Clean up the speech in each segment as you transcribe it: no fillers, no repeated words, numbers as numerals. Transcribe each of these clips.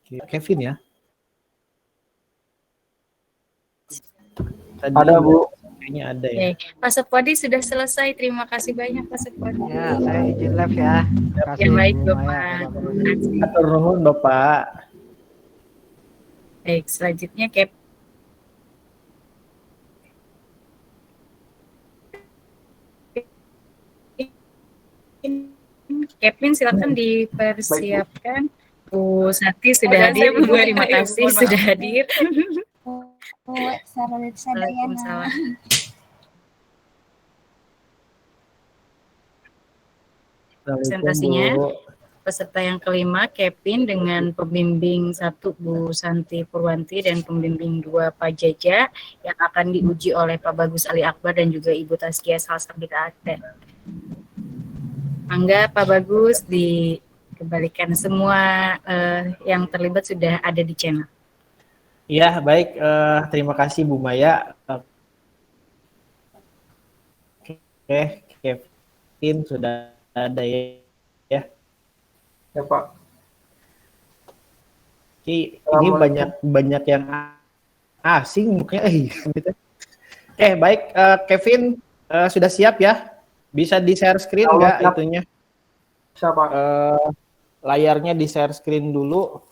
Kevin ya. Tadi Ada Bu. kayaknya ada ya. Pak Sepodi sudah selesai. Terima kasih banyak Pak Sepodi. Ya, saya izin live ya. Terima kasih Yang baik Bu Maya, Bapak. Bapak Rudi. Terima kasih. Atur nuhun Bapak. Baik, selanjutnya Kevin. Kevin silakan dipersiapkan. Bu Sati sudah hadir, Bu. Terima kasih sudah hadir. Waalaikumsalam. Presentasinya peserta yang kelima Kevin dengan pembimbing 1 Bu Santi Purwanti dan pembimbing 2 Pak Jaja yang akan diuji oleh Pak Bagus Ali Akbar dan juga Ibu Taskia Salsabila Akbar. Mangga Pak Bagus dikembalikan semua yang terlibat sudah ada di channel. Ya, baik. Terima kasih Bu Maya. Oke, Kevin sudah ada ya. Ya Pak. Ini banyak yang asing mukanya. Oke, baik. Kevin sudah siap ya? Bisa di-share screen nggak itunya? Siapa? Layarnya di-share screen dulu.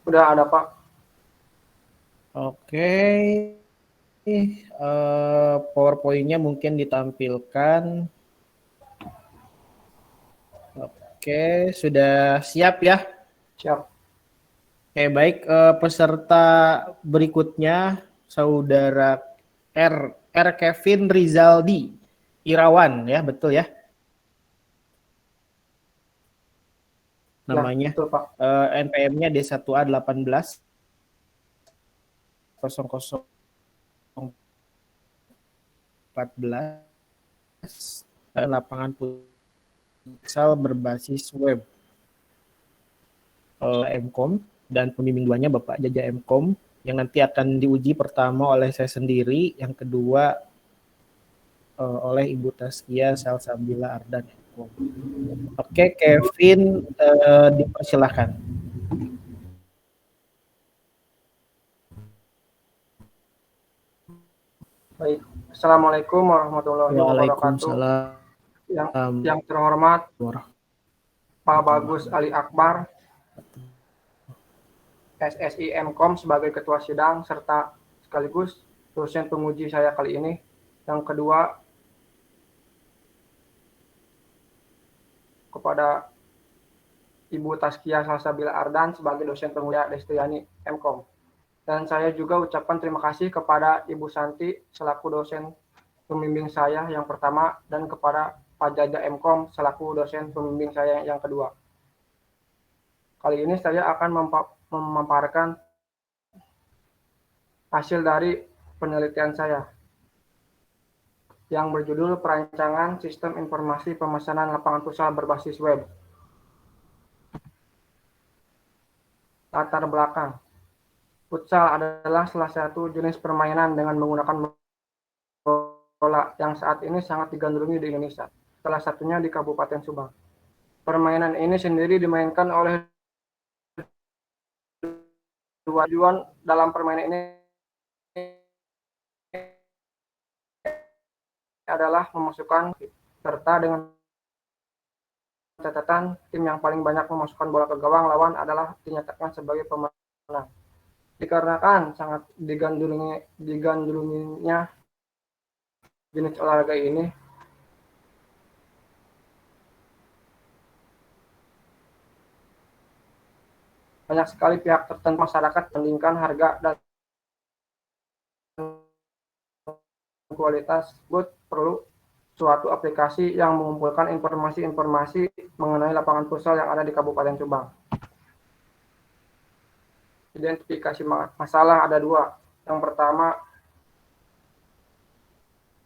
Udah ada Pak. Oke. PowerPoint-nya mungkin ditampilkan. Oke, sudah siap ya? Siap. Oke, baik. Peserta berikutnya Saudara R. Kevin Rizaldi Irawan ya, betul ya? Namanya. Ya, betul, Pak. NPM-nya D1A 18 00 14 lapangan futsal berbasis web Mkom dan pembimbing 2-nya Bapak Jaja Mkom yang nanti akan diuji pertama oleh saya sendiri, yang kedua oleh Ibu Taskia Salsabila Ardan Mkom. Oke, Kevin dipersilahkan. Baik. Assalamualaikum warahmatullahi wabarakatuh. Yang terhormat Pak Bagus Ali Akbar, SSI Mkom sebagai ketua sidang serta sekaligus dosen penguji saya kali ini. Yang kedua, kepada Ibu Taskia Salsabila Ardan sebagai dosen penguji Destiani Mkom. Dan saya juga ucapkan terima kasih kepada Ibu Santi selaku dosen pembimbing saya yang pertama dan kepada Pak Jaja Mkom selaku dosen pembimbing saya yang kedua. Kali ini saya akan memaparkan hasil dari penelitian saya yang berjudul Perancangan Sistem Informasi Pemesanan Lapangan Futsal Berbasis Web. Latar belakang. Futsal adalah salah satu jenis permainan dengan menggunakan bola yang saat ini sangat digandrungi di Indonesia, salah satunya di Kabupaten Subang. Permainan ini sendiri dimainkan oleh dua tujuan dalam permainan ini adalah memasukkan serta dengan catatan tim yang paling banyak memasukkan bola ke gawang lawan adalah dinyatakan sebagai pemenang. Dikarenakan sangat digandrunginya jenis olahraga ini, banyak sekali pihak tertentu masyarakat membandingkan harga dan kualitas tersebut perlu suatu aplikasi yang mengumpulkan informasi-informasi mengenai lapangan futsal yang ada di Kabupaten Subang. Identifikasi masalah ada dua. Yang pertama,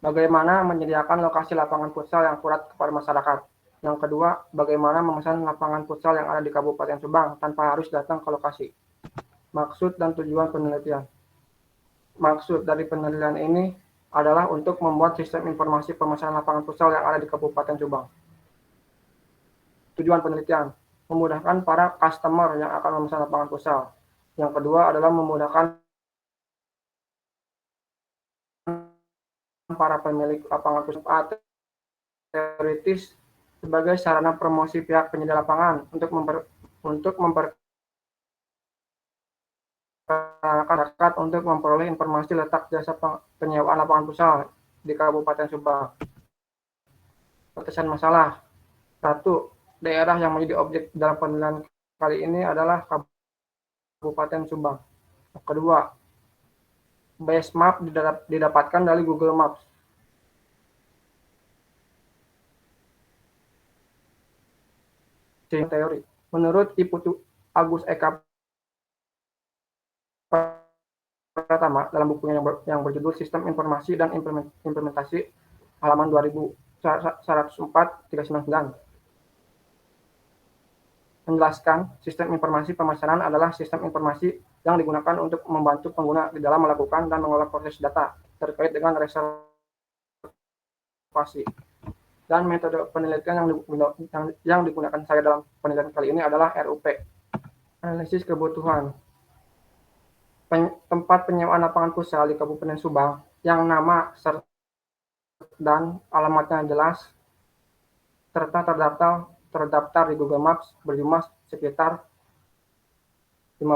bagaimana menyediakan lokasi lapangan futsal yang akurat kepada masyarakat. Yang kedua, bagaimana memesan lapangan futsal yang ada di Kabupaten Subang tanpa harus datang ke lokasi. Maksud dan tujuan penelitian. Maksud dari penelitian ini adalah untuk membuat sistem informasi pemesanan lapangan futsal yang ada di Kabupaten Subang. Tujuan penelitian, memudahkan para customer yang akan memesan lapangan futsal. Yang kedua adalah memudahkan para pemilik lapangan futsal teoritis sebagai sarana promosi pihak penyedia lapangan untuk masyarakat untuk memperoleh informasi letak jasa penyewaan lapangan futsal di Kabupaten Subang. Pemetaan masalah. 1. Daerah yang menjadi objek dalam penelitian kali ini adalah Kabupaten Subang. Yang kedua, base map didapatkan dari Google Maps. Teori. Menurut Iputu Agus Eka Pratama dalam bukunya yang berjudul Sistem Informasi dan Implementasi halaman 2104-399 menjelaskan sistem informasi pemesanan adalah sistem informasi yang digunakan untuk membantu pengguna di dalam melakukan dan mengolah proses data terkait dengan reservasi. Dan metode penelitian yang digunakan saya dalam penelitian kali ini adalah RUP, analisis kebutuhan. Tempat penyewaan lapangan futsal di Kabupaten Subang yang nama dan alamatnya jelas serta terdaftar di Google Maps berjumlah sekitar 15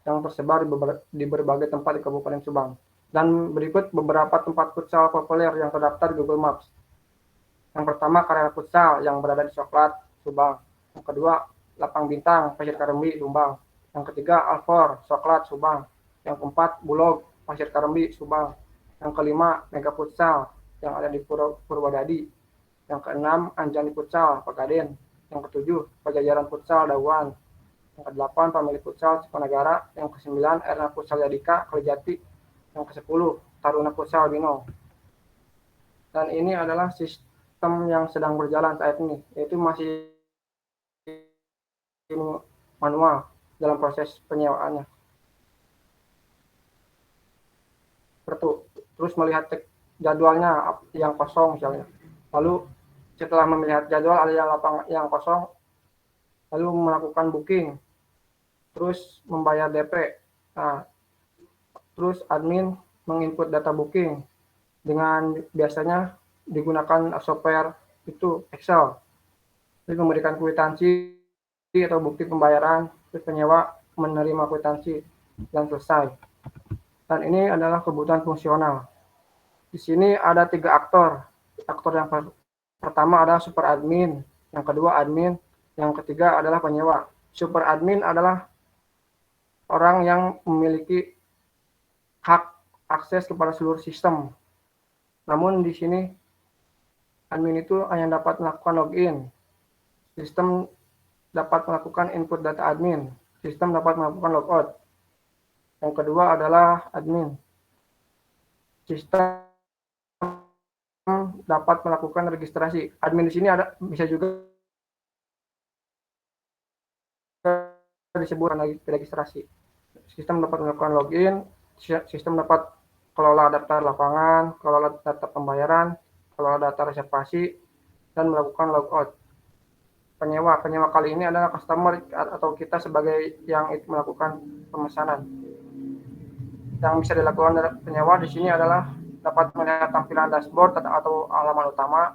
yang tersebar di berbagai tempat di Kabupaten Subang. Dan berikut beberapa tempat futsal populer yang terdaftar di Google Maps. Yang pertama, Karya Futsal yang berada di Coklat, Subang. Yang kedua, Lapang Bintang, Pasir Karembi, Subang. Yang ketiga, Alfor, Coklat, Subang. Yang keempat, Bulog, Pasir Karembi, Subang. Yang kelima, Mega Futsal yang ada di Purwodadi. Yang keenam, Anjani Futsal, Pegadaian. Yang ketujuh, Pajajaran Futsal, Dawan. Yang kedelapan, Family Futsal, Cipanegara. Yang kesembilan, Erna Futsal Yadika, Kalijati. Yang kesepuluh, Taruna Futsal, Bino. Dan ini adalah sistem yang sedang berjalan saat ini, yaitu masih manual dalam proses penyewaannya. Terus melihat jadwalnya yang kosong misalnya. Lalu setelah melihat jadwal ada yang kosong, lalu melakukan booking, terus membayar DP. Nah, terus admin menginput data booking dengan biasanya digunakan software itu Excel. Jadi memberikan kwitansi atau bukti pembayaran, terus penyewa menerima kwitansi dan selesai. Dan ini adalah kebutuhan fungsional. Di sini ada 3 aktor. Aktor yang pertama adalah super admin, yang kedua admin, yang ketiga adalah penyewa. Super admin adalah orang yang memiliki hak akses kepada seluruh sistem. Namun di sini admin itu hanya dapat melakukan login. Sistem dapat melakukan input data admin. Sistem dapat melakukan logout. Yang kedua adalah admin. Sistem dapat melakukan registrasi. Admin di sini bisa juga disebut registrasi. Sistem dapat melakukan login. Sistem dapat kelola data lapangan, kelola data pembayaran, kelola data reservasi, dan melakukan logout. Penyewa kali ini adalah customer atau kita sebagai yang melakukan pemesanan. Yang bisa dilakukan dari penyewa di sini adalah dapat melihat tampilan dashboard atau halaman utama.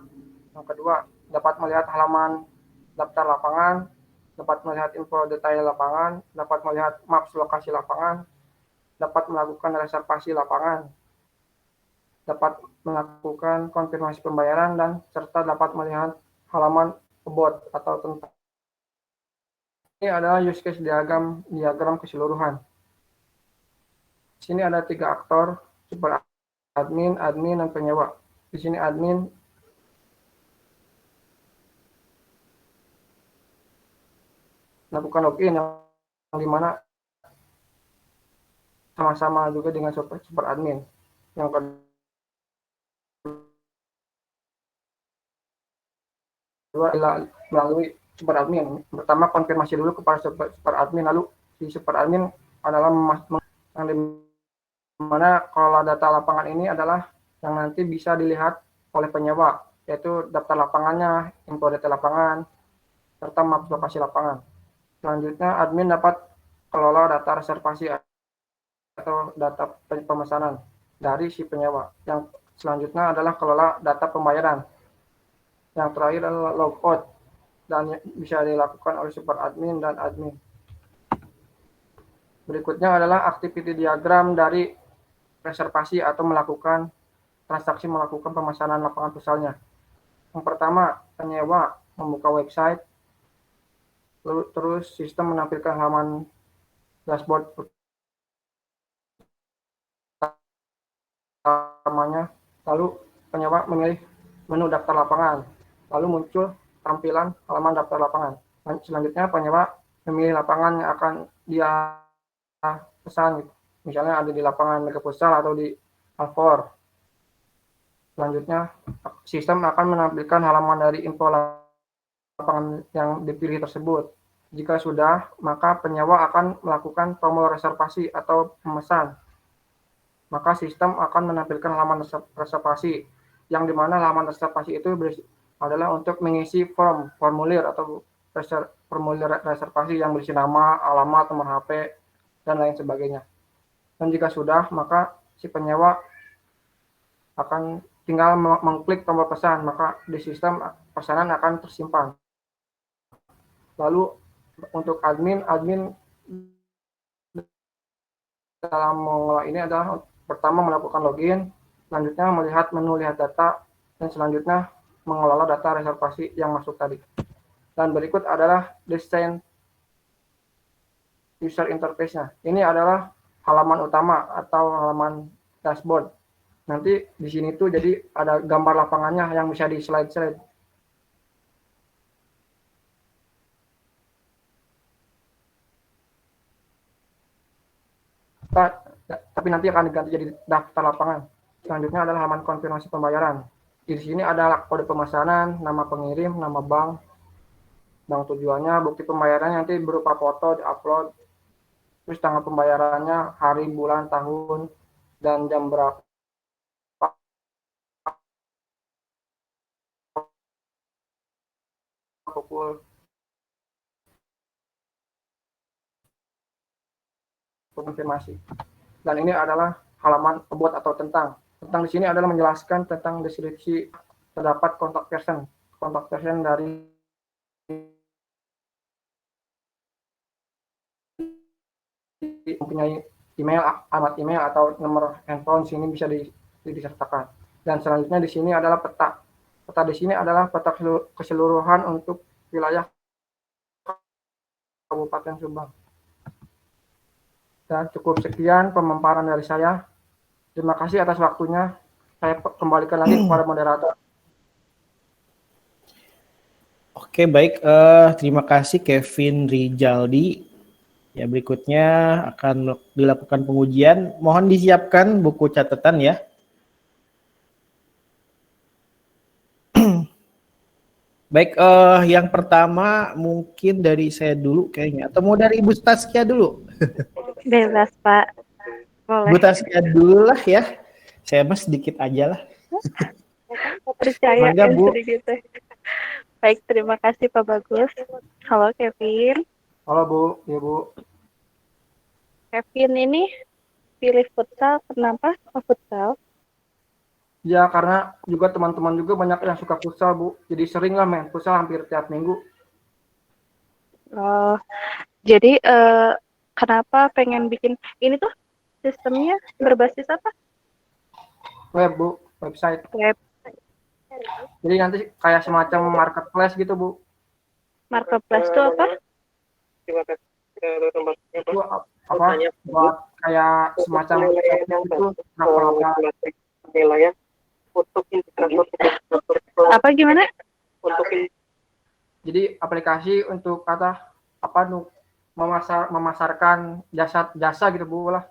Yang kedua, dapat melihat halaman daftar lapangan, dapat melihat info detail lapangan, dapat melihat maps lokasi lapangan, dapat melakukan reservasi lapangan, dapat melakukan konfirmasi pembayaran, dan serta dapat melihat halaman about atau tentang. Ini adalah use case diagram keseluruhan. Di sini ada 3 aktor, super admin, dan penyewa. Di sini admin melakukan login yang dimana sama-sama juga dengan super admin. Yang kedua adalah melalui super admin. Pertama konfirmasi dulu kepada super admin, lalu si super admin adalah yang dimana kalau data lapangan ini adalah yang nanti bisa dilihat oleh penyewa, yaitu daftar lapangannya, info detail lapangan, serta map lokasi lapangan. Selanjutnya, admin dapat kelola data reservasi atau data pemesanan dari si penyewa. Yang selanjutnya adalah kelola data pembayaran. Yang terakhir adalah logout dan bisa dilakukan oleh super admin dan admin. Berikutnya adalah activity diagram dari reservasi atau melakukan transaksi melakukan pemesanan lapangan pusatnya. Yang pertama, penyewa membuka website, lalu terus sistem menampilkan halaman dashboard utamanya, lalu penyewa memilih menu daftar lapangan, lalu muncul tampilan halaman daftar lapangan. Selanjutnya penyewa memilih lapangan yang akan dia pesan, misalnya ada di lapangan Mega Futsal atau di Alfor. Selanjutnya sistem akan menampilkan halaman dari info lapangan yang dipilih tersebut. Jika sudah, maka penyewa akan melakukan tombol reservasi atau pemesan. Maka sistem akan menampilkan halaman reservasi, yang dimana halaman reservasi itu adalah untuk mengisi formulir atau formulir reservasi yang berisi nama, alamat, nomor HP, dan lain sebagainya. Dan jika sudah, maka si penyewa akan tinggal mengklik tombol pesan, maka di sistem pesanan akan tersimpan. Lalu untuk admin dalam mengolah ini adalah pertama melakukan login, selanjutnya melihat menu lihat data, dan selanjutnya mengelola data reservasi yang masuk tadi. Dan berikut adalah desain user interface-nya. Ini adalah halaman utama atau halaman dashboard. Nanti di sini tuh jadi ada gambar lapangannya yang bisa di slide-slide. Tapi nanti akan diganti jadi daftar lapangan. Selanjutnya adalah halaman konfirmasi pembayaran. Di sini ada kode pemesanan, nama pengirim, nama bank tujuannya, bukti pembayarannya nanti berupa foto di-upload, terus tanggal pembayarannya, hari, bulan, tahun, dan jam berapa. Pukul konfirmasi. Dan ini adalah halaman about atau tentang di sini adalah menjelaskan tentang deskripsi, terdapat kontak person dari mempunyai email, alamat email atau nomor handphone, sini bisa disertakan. Dan selanjutnya di sini adalah peta di sini adalah peta keseluruhan untuk wilayah Kabupaten Subang. Dan cukup sekian pemaparan dari saya. Terima kasih atas waktunya. Saya kembalikan lagi kepada moderator. Oke, baik. Terima kasih Kevin Rijaldi. Ya, berikutnya akan dilakukan pengujian. Mohon disiapkan buku catatan ya. Baik, yang pertama mungkin dari saya dulu kayaknya. Atau mau dari Ibu Taskia dulu? Bebas, Pak. Boleh. Ibu Taskia dulu lah ya. Saya mah sedikit aja lah. Percaya Mangga, Bu. sedikit. Baik, terima kasih Pak Bagus. Halo Kevin. Halo Bu, ya Bu. Kevin ini pilih futsal, kenapa futsal? Ya karena juga teman-teman juga banyak yang suka futsal Bu, jadi sering lah main futsal hampir tiap minggu. Oh, jadi kenapa pengen bikin ini tuh sistemnya berbasis apa? Web Bu, website. Web. Jadi nanti kayak semacam marketplace gitu Bu. Marketplace itu apa? Itu apa? Buat kayak semacam itu Apa gimana? Jadi aplikasi untuk memasarkan jasa gitu Bu lah.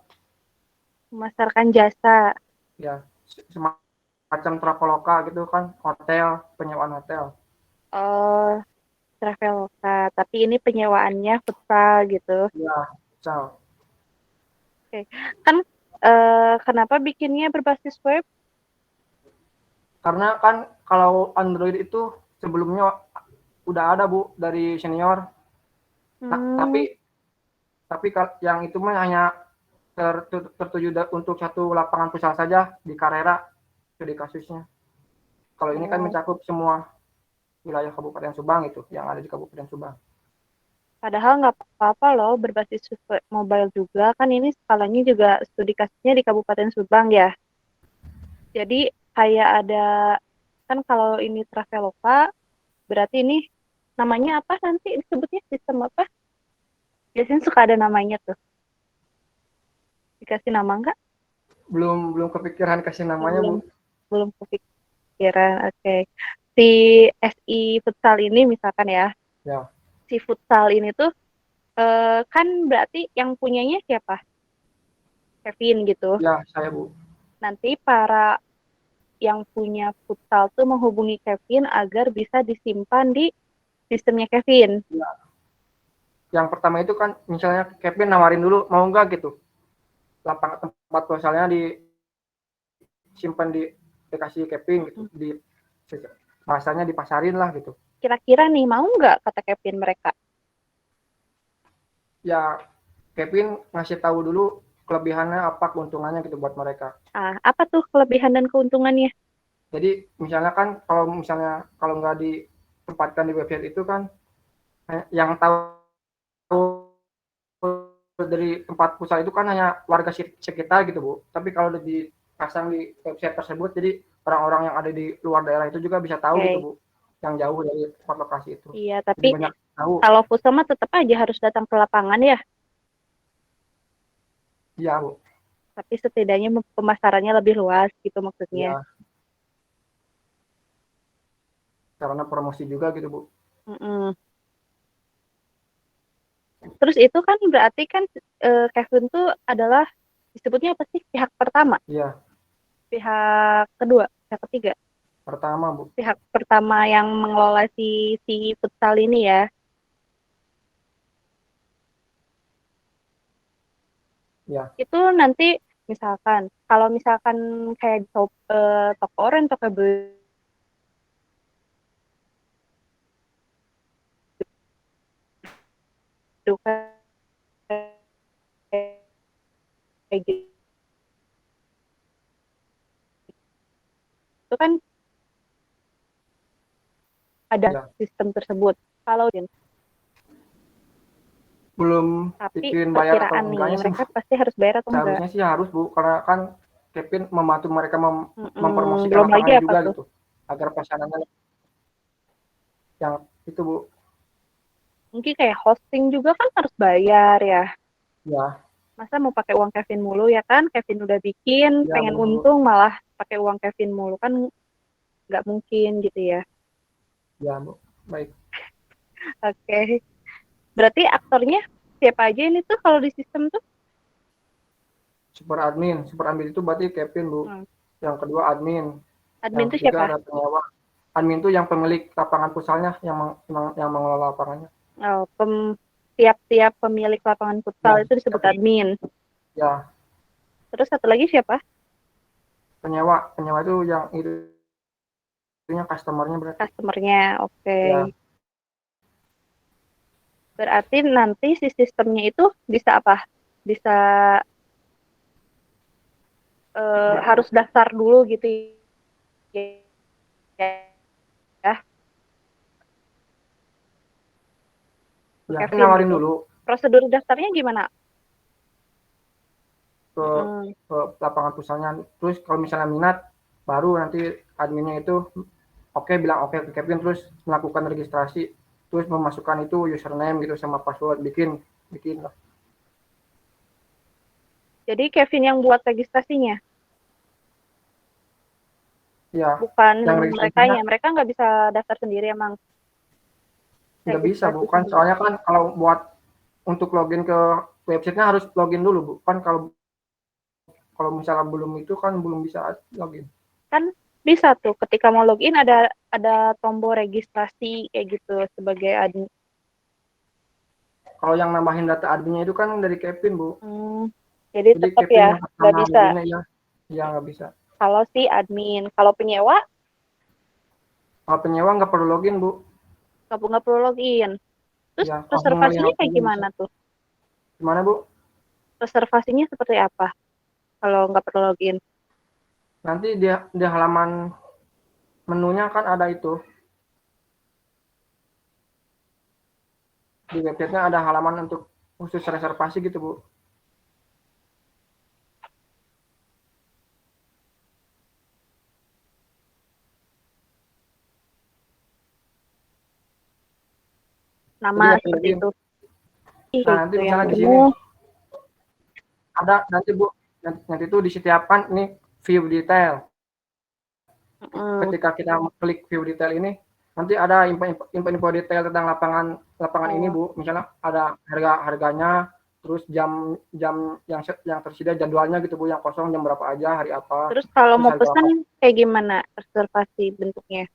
Memasarkan jasa. Ya, semacam Traveloka gitu kan, hotel, penyewaan hotel. Oh, Traveloka. Tapi ini penyewaannya futsal gitu. Ya, futsal. Oke. Kan kenapa bikinnya berbasis web? Karena kan kalau Android itu sebelumnya udah ada Bu dari senior. Tapi yang itu mah hanya tertuju untuk satu lapangan futsal saja di Carrera, studi kasusnya. Kalau ini kan mencakup semua wilayah Kabupaten Subang itu, yang ada di Kabupaten Subang. Padahal nggak apa-apa loh berbasis mobile juga, kan ini skalanya juga studi kasusnya di Kabupaten Subang ya. Jadi kayak ada, kan kalau ini Traveloka, berarti ini namanya apa nanti disebutnya, sistem apa? Biasanya suka ada namanya tuh. Dikasih nama nggak? Belum kepikiran kasih namanya Bu. Belum kepikiran, oke. Si SI Futsal ini misalkan ya. Ya. Si futsal ini tuh kan berarti yang punyanya siapa? Kevin gitu. Ya, saya Bu. Nanti para yang punya futsal tuh menghubungi Kevin agar bisa disimpan di sistemnya Kevin. Ya. Yang pertama itu kan misalnya Kevin nawarin dulu mau nggak gitu. Lapangan tempat futsalnya disimpan dikasih Kevin gitu, di bahasanya dipasarin lah gitu. Kira-kira nih mau nggak kata Kevin mereka? Ya Kevin ngasih tahu dulu kelebihannya apa, keuntungannya gitu buat mereka. Apa tuh kelebihan dan keuntungannya? Jadi misalnya kan kalau nggak ditempatkan di website itu kan yang tahu dari tempat futsal itu kan hanya warga sekitar gitu Bu. Tapi kalau dipasang di website tersebut, jadi orang-orang yang ada di luar daerah itu juga bisa tahu gitu Bu, yang jauh dari tempat lokasi itu. Iya, tapi banyak tahu. Kalau futsal mah tetap aja harus datang ke lapangan ya. Iya Bu. Tapi setidaknya pemasarannya lebih luas gitu maksudnya. Ya. Karena promosi juga gitu Bu. Terus itu kan berarti kan Kevin tuh adalah disebutnya apa sih, pihak pertama? Iya. Pihak kedua, pihak ketiga? Pertama Bu. Pihak pertama yang mengelola si futsal ini ya. Ya. Itu nanti misalkan kalau misalkan kayak toko oren, toko itu kayak gitu itu kan ada sistem tersebut. Kalau belum tapi bikin bayar atau perkiraan nih enggaknya sih, mereka pasti harus bayar atau enggak? seharusnya sih harus Bu, karena kan Kevin membantu mereka mempromosikan belum lagi lapangan apa juga tuh? gitu, agar pesanannya yang itu Bu. Mungkin kayak hosting juga kan harus bayar ya. Ya. Masa mau pakai uang Kevin mulu ya kan? Kevin udah bikin, Ya, pengen Bu. untung malah pakai uang Kevin mulu kan nggak mungkin gitu ya. Ya Bu, baik. Oke. Berarti aktornya siapa aja ini tuh kalau di sistem tuh? Super admin itu berarti Kevin Bu. Yang kedua admin. Admin itu siapa? Ada penyewa. Admin itu yang pemilik lapangan futsalnya, yang mengelola lapangannya. Oh, tiap pemilik lapangan futsal itu disebut admin. Ya. Terus satu lagi siapa? Penyewa itu yang itunya customernya berarti. Customernya, oke. Ya. Berarti nanti si sistemnya itu bisa apa? Bisa harus daftar dulu gitu ya. Ya, nawarin dulu. Prosedur daftarnya gimana? Ke lapangan futsalnya. Terus kalau misalnya minat, baru nanti adminnya itu bilang oke ke Kevin, terus melakukan registrasi, terus memasukkan itu username gitu sama password, bikin lah. Jadi Kevin yang buat registrasinya? Ya. Bukan mereka nggak bisa daftar sendiri emang? Nggak bisa, bukan. Soalnya kan kalau buat untuk login ke websitenya harus login dulu, Bu. Kan kalau misalnya belum itu kan belum bisa login. Kan bisa tuh ketika mau login ada tombol registrasi kayak gitu sebagai admin. Kalau yang nambahin data adminnya itu kan dari Kevin, Bu. Jadi tetap ya nggak bisa. Ya nggak bisa. Kalau si admin, kalau penyewa Kalau penyewa nggak perlu login, Bu. Nggak perlu login. Terus Ya, langsung reservasinya melihat kayak aja gimana tuh? Gimana, Bu? Reservasinya seperti apa kalau nggak perlu login? Nanti di halaman menunya kan ada itu. Di websitenya ada halaman untuk khusus reservasi gitu, Bu. Nama Jadi seperti login. itu. Ih, Nah, nanti itu yang misalnya di sini penuh. ada nanti, Bu, nanti itu disetiapkan ini view detail. Ketika kita klik view detail ini, nanti ada info detail tentang lapangan ini, Bu. Misalnya ada harganya, terus jam yang tersedia, jadwalnya gitu, Bu, yang kosong jam berapa aja, hari apa. Terus kalau Terus mau harga pesan apa. kayak gimana reservasi bentuknya?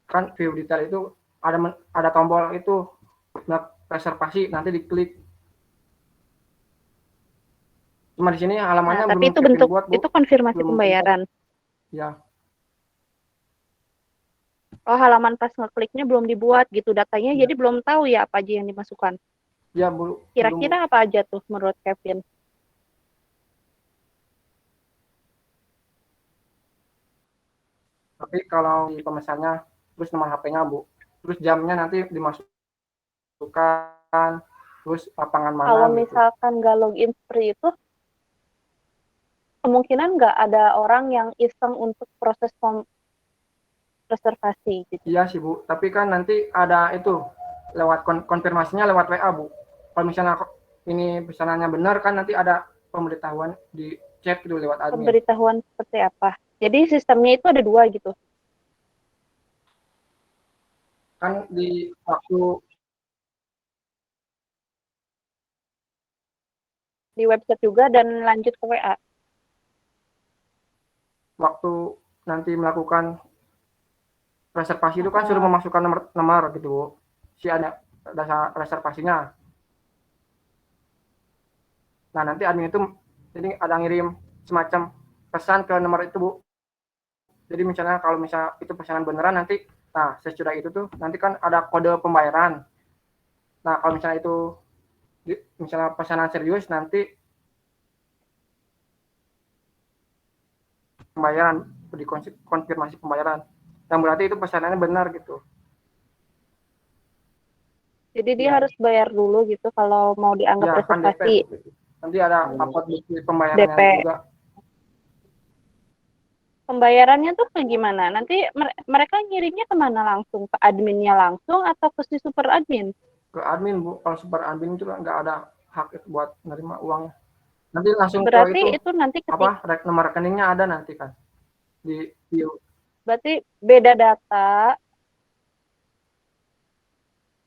Kan view detail itu ada tombol itu reservasi, nanti diklik. Cuma di sini halamannya Nah, tapi belum itu Kevin bentuk buat, Bu. itu konfirmasi Belum pembayaran. Ya, Oh, halaman pas ngekliknya belum dibuat gitu datanya, ya, jadi belum tahu ya apa aja yang dimasukkan. ya, belum, Bu. Kira-kira apa aja tuh menurut Kevin? Tapi kalau di pemesannya, terus nomor HP-nya, Bu. Terus jamnya nanti dimasukkan, terus lapangan mana Kalau gitu. misalkan nggak login seperti itu, kemungkinan nggak ada orang yang iseng untuk proses reservasi gitu. Iya sih, Bu. Tapi kan nanti ada itu lewat konfirmasinya lewat WA, Bu. Kalau misalnya ini pesanannya benar, kan nanti ada pemberitahuan di chat gitu lewat admin. Pemberitahuan seperti apa? Jadi sistemnya itu ada dua gitu. Kan di waktu Di website juga dan lanjut ke WA. waktu nanti melakukan reservasi itu kan suruh memasukkan nomor gitu, Bu. Si ada dasar reservasinya. Nah, nanti admin itu jadi ada ngirim semacam pesan ke nomor itu, Bu. Jadi misalnya kalau misalnya itu pesanan beneran, nanti nah sesudah itu tuh nanti kan ada kode pembayaran. Nah, kalau misalnya itu misalnya pesanan serius, nanti pembayaran konfirmasi pembayaran. Yang berarti itu pesanannya benar gitu. Jadi dia Ya, harus bayar dulu gitu kalau mau dianggap ya kan DP. reservasi. Nanti ada upload bukti pembayarannya DP. juga. Pembayarannya tuh kayak gimana? Nanti mereka ngirimnya kemana langsung? Ke adminnya langsung atau ke si super admin? Ke admin, Bu. Kalau super admin itu nggak ada hak itu buat menerima uangnya. Nanti langsung Berarti ke itu nanti apa nomor rekeningnya ada nanti kan di view. Berarti beda data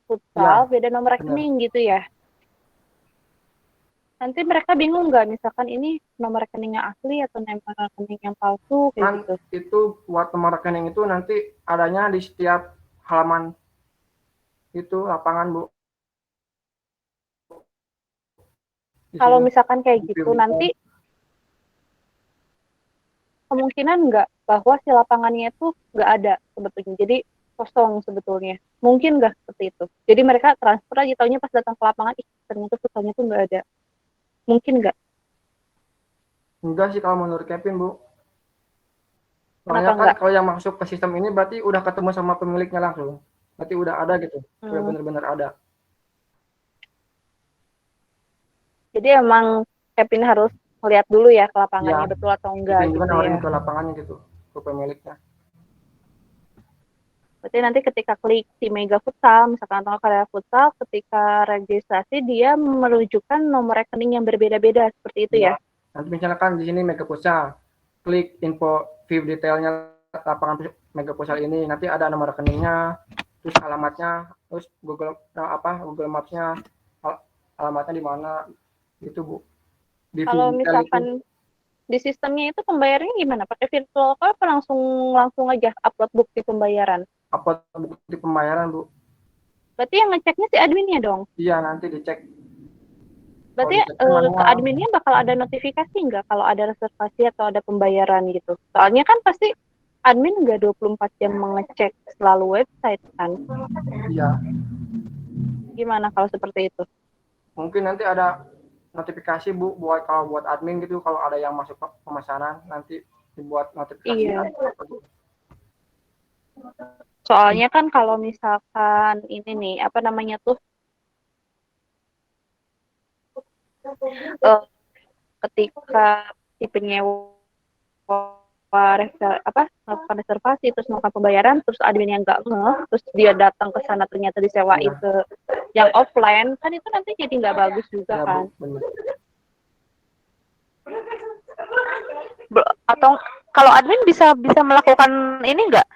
futsal, Ya, beda nomor benar. rekening gitu ya. Nanti mereka bingung nggak misalkan ini nomor rekeningnya asli atau nomor rekening yang palsu kayak Kan gitu. itu buat nomor rekening itu nanti adanya di setiap halaman itu lapangan, Bu. Kalau misalkan kayak di gitu view nanti kemungkinan nggak bahwa si lapangannya itu nggak ada sebetulnya. Jadi kosong sebetulnya. Mungkin nggak seperti itu. Jadi mereka transfer aja, taunya pas datang ke lapangan, ih ternyata futsalnya tuh nggak ada. Mungkin nggak? Enggak sih kalau menurut Kevin, Bu. Soalnya Kenapa kan nggak? kalau yang masuk ke sistem ini berarti udah ketemu sama pemiliknya langsung. Berarti udah ada gitu. Udah benar-benar ada. Jadi emang Kevin harus lihat dulu ya ke lapangannya Ya, betul atau enggak Kevin juga gitu nawarin ya. ke lapangannya gitu, ke pemiliknya. Berarti nanti ketika klik di Mega Futsal, misalkan atau Karya Futsal, ketika registrasi dia merujukan nomor rekening yang berbeda-beda seperti itu ya. Nanti misalnya kan di sini Mega Futsal, klik info view detailnya lapangan Mega Futsal ini, nanti ada nomor rekeningnya, terus alamatnya, terus Google Maps-nya, alamatnya di mana, gitu, Bu. Di view Kalau detail itu misalkan di sistemnya itu pembayarannya gimana? Pakai virtual card apa langsung aja upload bukti pembayaran? upload bukti pembayaran, Bu. Berarti yang ngeceknya si adminnya dong. Iya, nanti dicek. Berarti dicek ke manual. adminnya bakal ada notifikasi nggak kalau ada reservasi atau ada pembayaran gitu? Soalnya kan pasti admin nggak 24 jam mengecek selalu website kan. Iya, Gimana kalau seperti itu? mungkin nanti ada notifikasi Bu buat kalau buat admin gitu kalau ada yang masuk pemesanan nanti dibuat notifikasi. Iya. Soalnya kan kalau misalkan ini nih, apa namanya tuh, ketika si penyewa melakukan reservasi terus melakukan pembayaran terus admin yang nggak ngeh terus dia datang ke sana ternyata disewain Iya. ke yang offline kan itu nanti jadi nggak bagus juga Ya kan. Bu, benar. Atau kalau admin bisa melakukan ini nggak,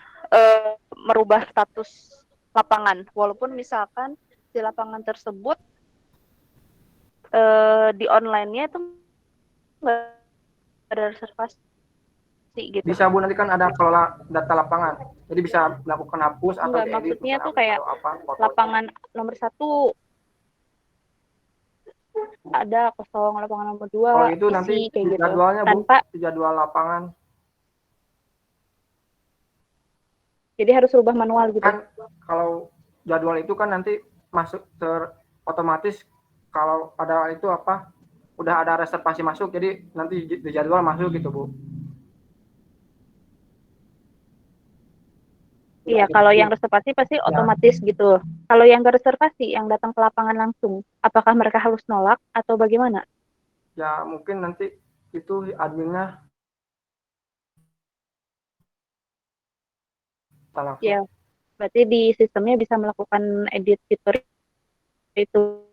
merubah status lapangan walaupun misalkan si lapangan tersebut di online-nya itu nggak ada reservasi gitu. Bisa Bu, nanti kan ada kelola data lapangan. Jadi bisa melakukan hapus atau Enggak, diedit maksudnya tuh misalnya kayak atau apa foto. lapangan nomor 1 ada kosong, lapangan nomor 2 Kalau itu nanti isi kayak gitu. jadwalnya Bu, Tanpa, jadwal lapangan jadi harus rubah manual gitu. kan kalau jadwal itu kan nanti masuk otomatis kalau ada itu apa udah ada reservasi masuk jadi nanti di jadwal masuk gitu Bu. Iya, kalau yang reservasi pasti Ya, otomatis gitu. Kalau yang nggak reservasi, yang datang ke lapangan langsung, apakah mereka harus nolak atau bagaimana? ya mungkin nanti itu adminnya langsung. Ya, berarti di sistemnya bisa melakukan edit fitur itu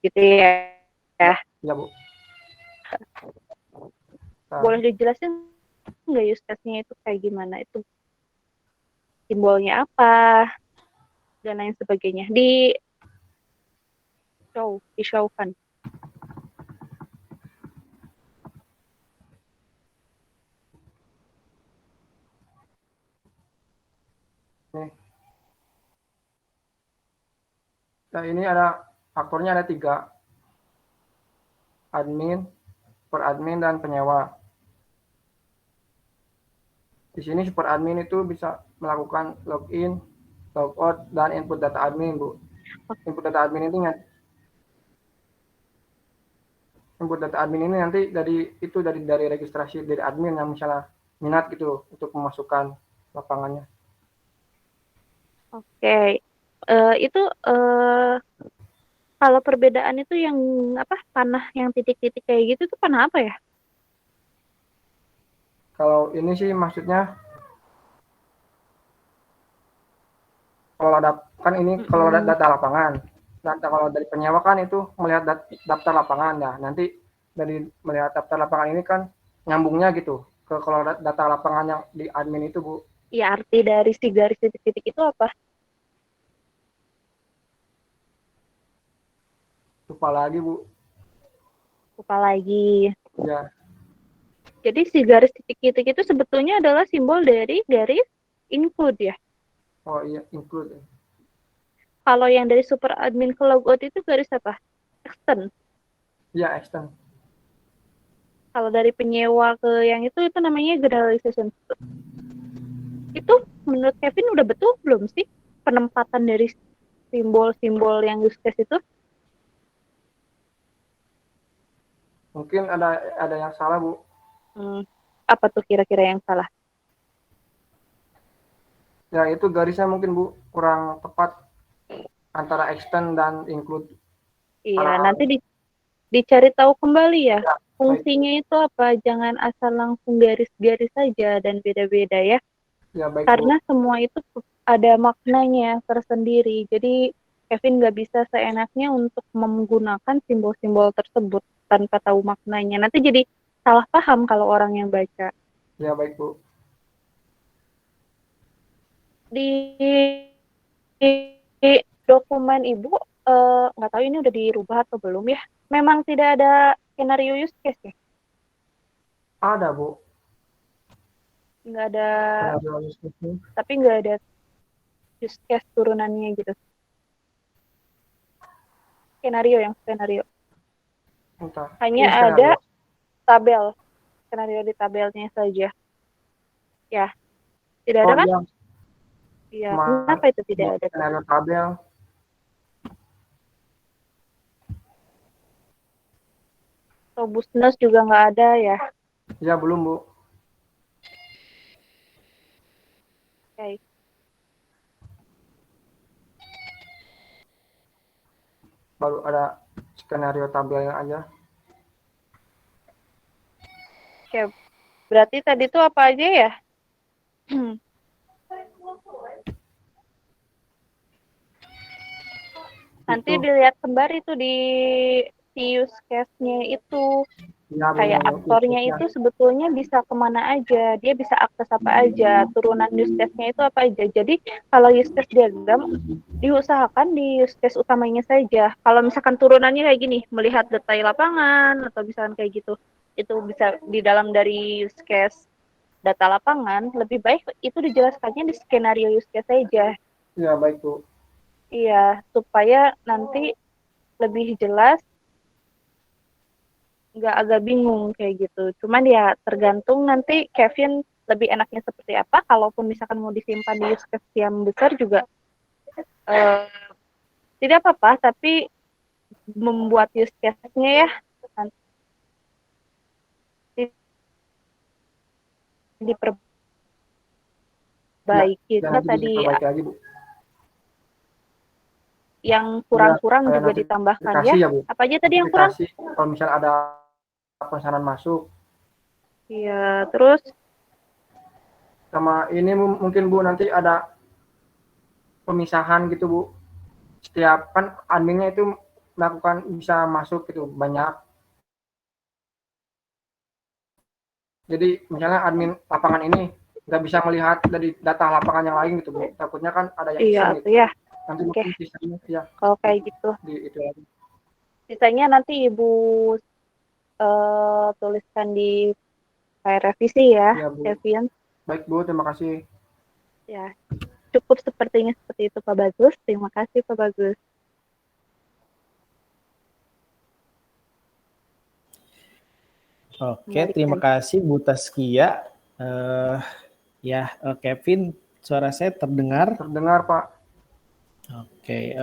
gitu ya. Ya Bu. Nah, Boleh dijelasin nggak use case-nya itu kayak gimana? Itu simbolnya apa dan lain sebagainya. Di-show-kan. nih. Nah, ini ada faktornya ada 3. Admin, super admin dan penyewa. Di sini super admin itu bisa melakukan login, logout, dan input data admin, Bu. Input data admin ini nanti dari registrasi dari admin yang misalnya minat gitu untuk memasukkan lapangannya. Oke. Itu kalau perbedaan itu yang apa panah yang titik-titik kayak gitu itu panah apa ya? Kalau ini sih maksudnya kalau ada kan ini kalau ada data lapangan. Data kalau dari penyewa kan itu melihat daftar lapangan ya. Nanti dari melihat daftar lapangan ini kan nyambungnya gitu ke kalau data lapangan yang di admin itu Bu. Ya arti dari si garis titik-titik itu apa? Lupa lagi Bu. Lupa lagi. Ya. Jadi si garis titik-titik itu sebetulnya adalah simbol dari garis include ya. Oh iya, include. Kalau yang dari super admin ke logout itu garis apa? Extend. Iya, extend. Kalau dari penyewa ke yang itu namanya generalization. Itu menurut Kevin udah betul belum sih penempatan dari simbol-simbol yang use case itu? Mungkin ada yang salah Bu. Apa tuh kira-kira yang salah? Ya itu garisnya mungkin Bu kurang tepat antara extend dan include. Iya, nanti dicari tahu kembali ya. Ya, Fungsinya itu apa? Jangan asal langsung garis-garis saja dan beda-beda ya. ya baik Karena Bu. semua itu ada maknanya tersendiri. Jadi Kevin nggak bisa seenaknya untuk menggunakan simbol-simbol tersebut tanpa tahu maknanya. Nanti jadi salah paham kalau orang yang baca. Ya baik Bu. Di dokumen Ibu, nggak tahu ini udah dirubah atau belum ya. Memang tidak ada skenario use case ya? Ada Bu. Nggak ada, Ada. tapi nggak ada use case turunannya gitu. skenario. Entah. Hanya Ini ada skenario. tabel, skenario di tabelnya saja. Ya, tidak ada Oh kan? iya, Iya, cuma kenapa itu tidak ada? skenario tabel. Robustness juga nggak ada ya. Ya belum Bu. Oke. Baru ada skenario tabelnya aja. Oke. Berarti tadi itu apa aja ya? Nanti Itu dilihat kembali itu di use case-nya itu. ya Kayak Bu, aktornya ya. itu sebetulnya bisa kemana aja, dia bisa akses apa aja, turunan use case-nya itu apa aja. Jadi kalau use case diagram diusahakan di use case utamanya saja. Kalau misalkan turunannya kayak gini, melihat detail lapangan atau misalkan kayak gitu, itu bisa di dalam dari use case data lapangan, lebih baik itu dijelaskannya di skenario use case saja. Ya baik Bu. Iya, supaya nanti lebih jelas, nggak agak bingung kayak gitu. Cuman ya tergantung nanti Kevin lebih enaknya seperti apa. Kalaupun misalkan mau disimpan di use case yang besar juga tidak apa-apa, tapi membuat use case-nya ya nanti Ya, diperbaiki. ya Nah, nanti bisa tadi perbaiki lagi Bu. yang Ya, kurang-kurang kayak juga ditambahkan ya. notifikasi ya Bu. Apa aja tadi yang kurang? Notifikasi kalau misalnya ada pesanan masuk. Iya, terus Sama ini mungkin Bu nanti ada pemisahan gitu Bu. Setiap kan adminnya itu melakukan bisa masuk gitu banyak. Jadi misalnya admin lapangan ini nggak bisa melihat dari data lapangan yang lain gitu Bu. Takutnya kan ada yang iya iseng tuh gitu. ya. Nanti Oke, mungkin sistemnya ya kalau kayak gitu. di itu lagi. Sisanya nanti Ibu tuliskan di file revisi ya, Ya Bu. Kevin. Baik Bu, terima kasih. Ya, cukup sepertinya seperti itu Pak Bagus. Terima kasih Pak Bagus. Oke, terima Kembalikan. kasih Bu Taskia. Eh, Kevin, suara saya terdengar. Terdengar Pak. Oke,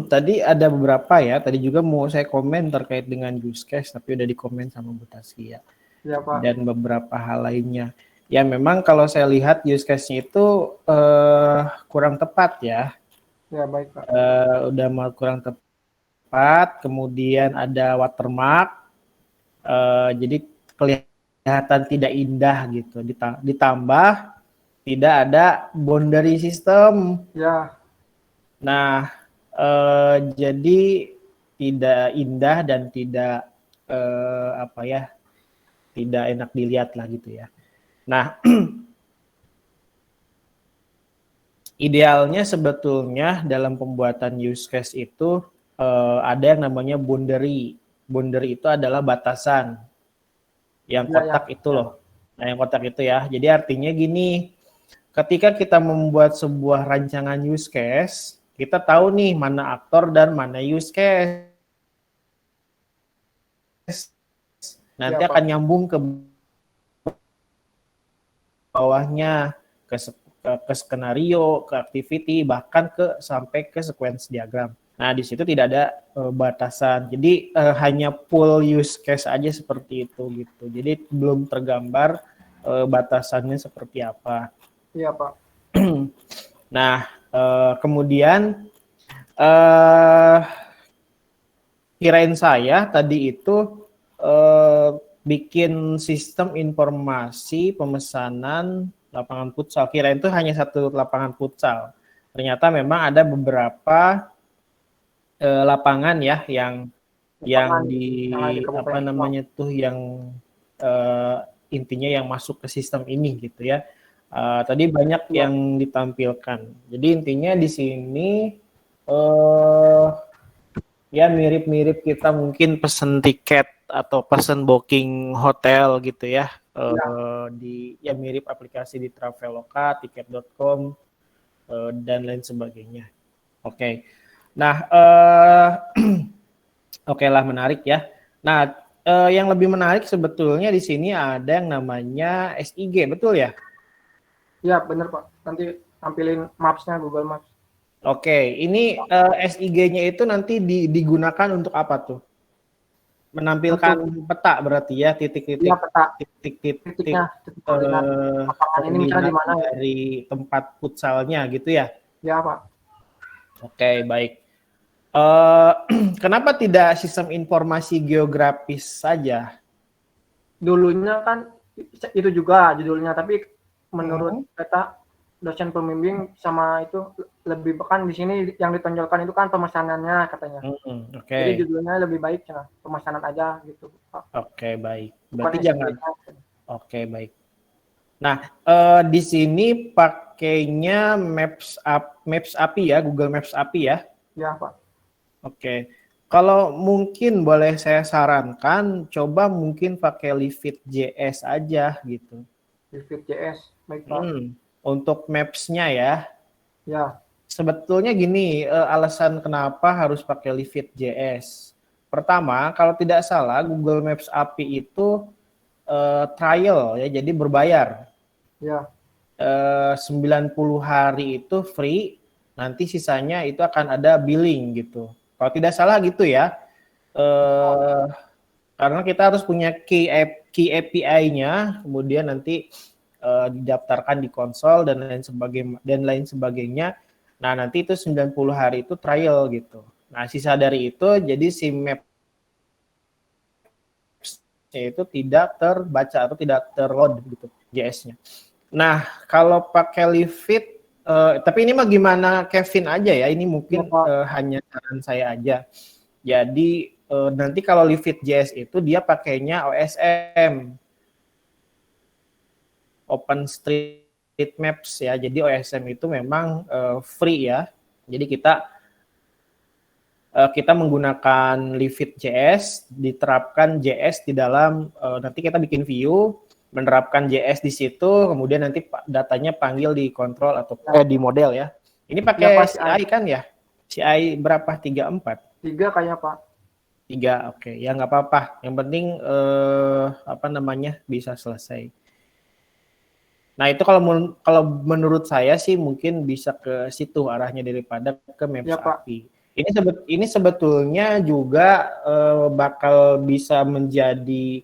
tadi ada beberapa ya. Tadi juga mau saya komen terkait dengan use case, tapi udah dikomen sama Bu Taskia. Ya Pak. Dan beberapa hal lainnya. Ya memang kalau saya lihat use case-nya itu kurang tepat ya. Ya baik Pak. Udah mau kurang tepat. Kemudian ada watermark. Jadi kelihatan tidak indah gitu. Ditambah tidak ada boundary system. Ya. Nah, jadi tidak indah dan tidak tidak enak dilihat lah gitu ya. Nah, idealnya sebetulnya dalam pembuatan use case itu ada yang namanya boundary. Boundary itu adalah batasan. Yang kotak itu loh. Nah, yang kotak itu ya. Jadi artinya gini, ketika kita membuat sebuah rancangan use case, kita tahu nih mana aktor dan mana use case. Nanti Ya, akan Pak. nyambung ke bawahnya, ke skenario, ke activity, bahkan sampai ke sequence diagram. Nah, di situ tidak ada batasan. Jadi hanya full use case aja seperti itu gitu. Jadi belum tergambar batasannya seperti apa. Iya, Pak. Nah, kemudian kirain saya tadi itu bikin sistem informasi pemesanan lapangan futsal. Kirain itu hanya satu lapangan futsal. Ternyata memang ada beberapa lapangan ya yang di apa namanya tuh yang intinya yang masuk ke sistem ini gitu ya. Tadi banyak yang ditampilkan. Jadi intinya di sini ya mirip-mirip kita mungkin pesen tiket atau pesen booking hotel gitu ya. Ya mirip aplikasi di Traveloka, tiket.com dan lain sebagainya. Oke. Nah, Oke lah, menarik ya. Nah, yang lebih menarik sebetulnya di sini ada yang namanya SIG, betul ya? Ya, bener Pak. Nanti tampilin Maps-nya, Google Maps. Oke, ini SIG-nya itu nanti digunakan untuk apa tuh? Menampilkan peta berarti ya, titik-titik Iya, peta titik-titik titik koordinat lapangan ini misalnya di koordinat mana ya? dari tempat futsalnya gitu ya. Ya, Pak. Oke, baik. Eh, kenapa tidak sistem informasi geografis saja? Dulunya kan itu juga judulnya, tapi menurut peta dosen pembimbing sama itu lebih kan di sini yang ditonjolkan itu kan pemesanannya katanya. Oke. Jadi judulnya lebih baik ya, pemesanan aja gitu, Pak. Oke, baik. Bukan Berarti jangan. SIG-nya. Oke, baik. Nah, di sini pakainya Maps API ya, Google Maps API ya. Ya, Pak. Oke. Kalau mungkin boleh saya sarankan, coba mungkin pakai Livid.js aja gitu. Livid.js, baik Pak. Untuk Maps-nya ya. Ya, Sebetulnya gini, alasan kenapa harus pakai Livid.js. Pertama, kalau tidak salah, Google Maps API itu trial ya, jadi berbayar. ya, 90 hari itu free, nanti sisanya itu akan ada billing gitu. Kalau tidak salah gitu ya. Karena kita harus punya key API-nya, kemudian nanti didaftarkan di konsol dan lain sebagainya. Nah, nanti itu 90 hari itu trial gitu. Nah, sisa dari itu jadi si map itu tidak terbaca atau tidak terload gitu JS-nya. Nah, kalau pakai Livid, tapi ini mah gimana Kevin aja ya, ini mungkin hanya saran saya aja. Jadi nanti kalau Livid.js itu dia pakainya OSM, OpenStreetMaps ya. Jadi OSM itu memang free ya. Jadi kita menggunakan Livid.js, diterapkan JS di dalam, nanti kita bikin view, menerapkan JS di situ, kemudian nanti datanya panggil di kontrol atau di model ya. Ini pakai CI kan ya? CI berapa? 3, 4? 3 kayaknya Pak. 3, oke. Ya nggak apa-apa. Yang penting bisa selesai. Nah itu kalau menurut saya sih mungkin bisa ke situ arahnya daripada ke Maps API. Ini sebetulnya juga bakal bisa menjadi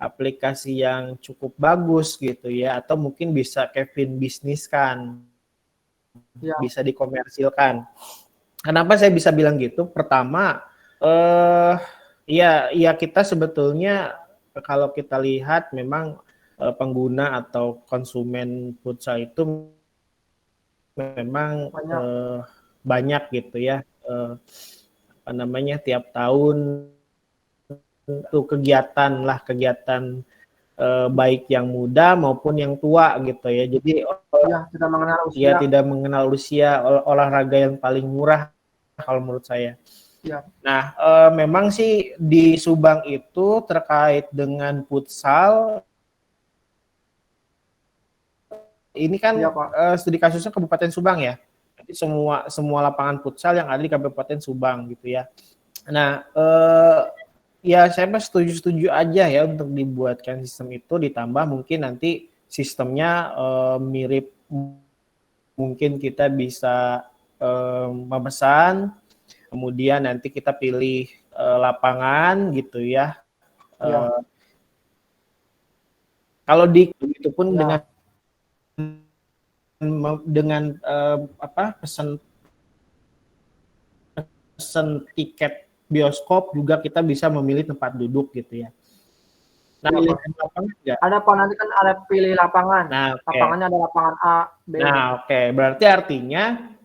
aplikasi yang cukup bagus gitu ya, atau mungkin bisa Kevin bisniskan, bisa dikomersilkan. Kenapa saya bisa bilang gitu? Pertama, ya kita sebetulnya kalau kita lihat memang pengguna atau konsumen futsal itu memang banyak gitu ya. Tiap tahun tuh kegiatan baik yang muda maupun yang tua gitu ya. Jadi tidak mengenal usia. Ya tidak mengenal usia, olahraga yang paling murah kalau menurut saya. Ya. Nah, memang sih di Subang itu terkait dengan futsal ini kan studi kasusnya Kabupaten Subang ya. Jadi semua lapangan futsal yang ada di Kabupaten Subang gitu ya. Nah, ya saya setuju aja ya untuk dibuatkan sistem itu, ditambah mungkin nanti sistemnya mirip, mungkin kita bisa memesan, kemudian nanti kita pilih lapangan gitu ya. Kalau itu pun dengan pesan tiket bioskop juga kita bisa memilih tempat duduk gitu ya. Nah, ada Pak, nanti kan ada pilih lapangan. Nah, lapangannya ada lapangan A, B. Nah, berarti artinya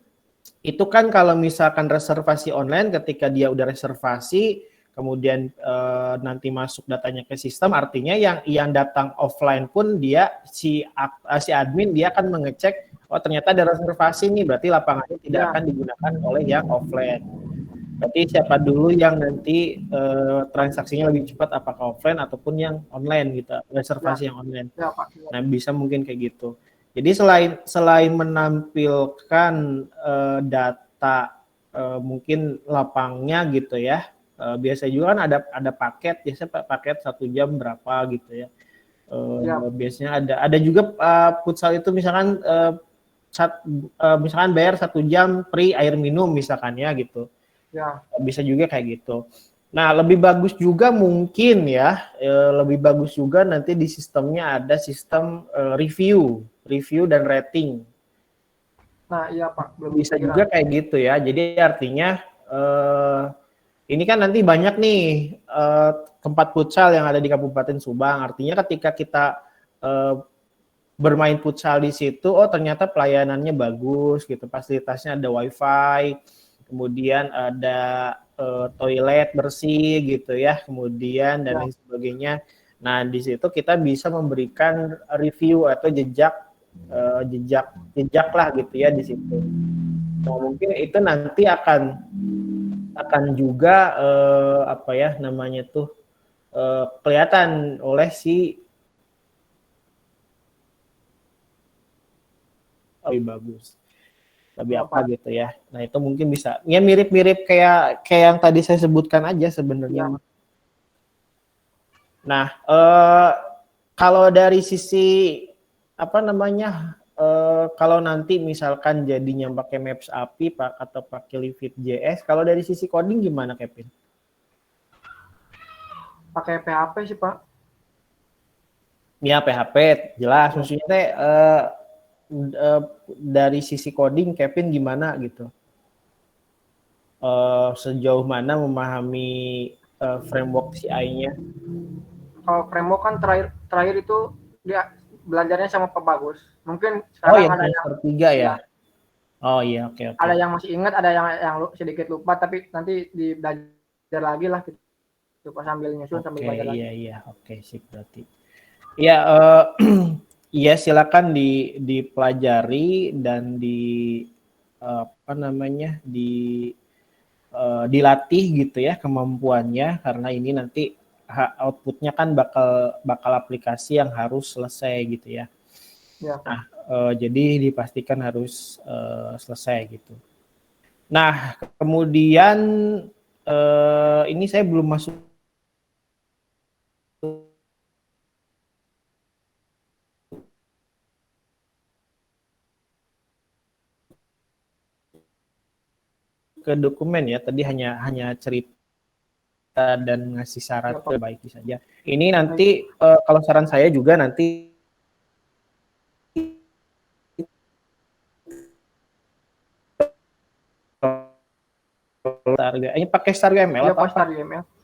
itu kan kalau misalkan reservasi online, ketika dia udah reservasi, kemudian nanti masuk datanya ke sistem, artinya yang datang offline pun dia si admin dia akan mengecek, oh ternyata ada reservasi nih, berarti lapangannya tidak akan digunakan oleh yang offline. Berarti siapa dulu yang nanti transaksinya lebih cepat, apakah offline ataupun yang online gitu, reservasi yang online. Nah, bisa mungkin kayak gitu. Jadi selain menampilkan data mungkin lapangnya gitu ya, Biasa juga kan ada paket, biasanya paket 1 jam berapa gitu ya. Ya. Biasanya ada juga futsal itu misalkan misalkan bayar 1 jam free air minum misalkan ya gitu. Ya. Bisa juga kayak gitu. Nah, lebih bagus juga mungkin ya, lebih bagus juga nanti di sistemnya ada sistem review dan rating. Nah, iya Pak, belum Bisa kepikiran. juga kayak gitu ya. Jadi artinya ini kan nanti banyak nih tempat futsal yang ada di Kabupaten Subang. Artinya ketika kita bermain futsal di situ, oh ternyata pelayanannya bagus gitu, fasilitasnya ada wifi, kemudian ada toilet bersih gitu ya, kemudian dan lain sebagainya. Nah di situ kita bisa memberikan review atau jejak lah gitu ya di situ. Nah, mungkin itu nanti akan juga apa ya namanya tuh kelihatan oleh si lebih bagus, lebih apa gitu ya. Nah itu mungkin bisa, ya mirip-mirip kayak yang tadi saya sebutkan aja sebenarnya. Nah kalau dari sisi apa namanya, kalau nanti misalkan jadinya pakai Maps API atau pakai Livid.js, kalau dari sisi coding gimana Kevin? Pakai PHP sih Pak. Ya PHP jelas, maksudnya teh dari sisi coding Kevin gimana gitu? Sejauh mana memahami framework CI-nya? Kalau framework kan terakhir itu dia belajarnya sama Pak Bagus. Mungkin sekarang ada yang 3 ya. Oh iya, oke. Ada yang masih ingat, ada yang sedikit lupa, tapi nanti belajar lagi lah gitu Pak, sambil nyusun sambil belajar lagi. Iya, oke sip berarti. Ya iya silakan dipelajari dan apa namanya dilatih gitu ya kemampuannya, karena ini nanti outputnya kan bakal aplikasi yang harus selesai gitu ya. Nah, jadi dipastikan harus selesai gitu. Nah, kemudian ini saya belum masuk ke dokumen ya, tadi hanya cerita dan ngasih syarat perbaiki saja. Ini nanti kalau saran saya juga nanti ini pakai StarGML atau apa?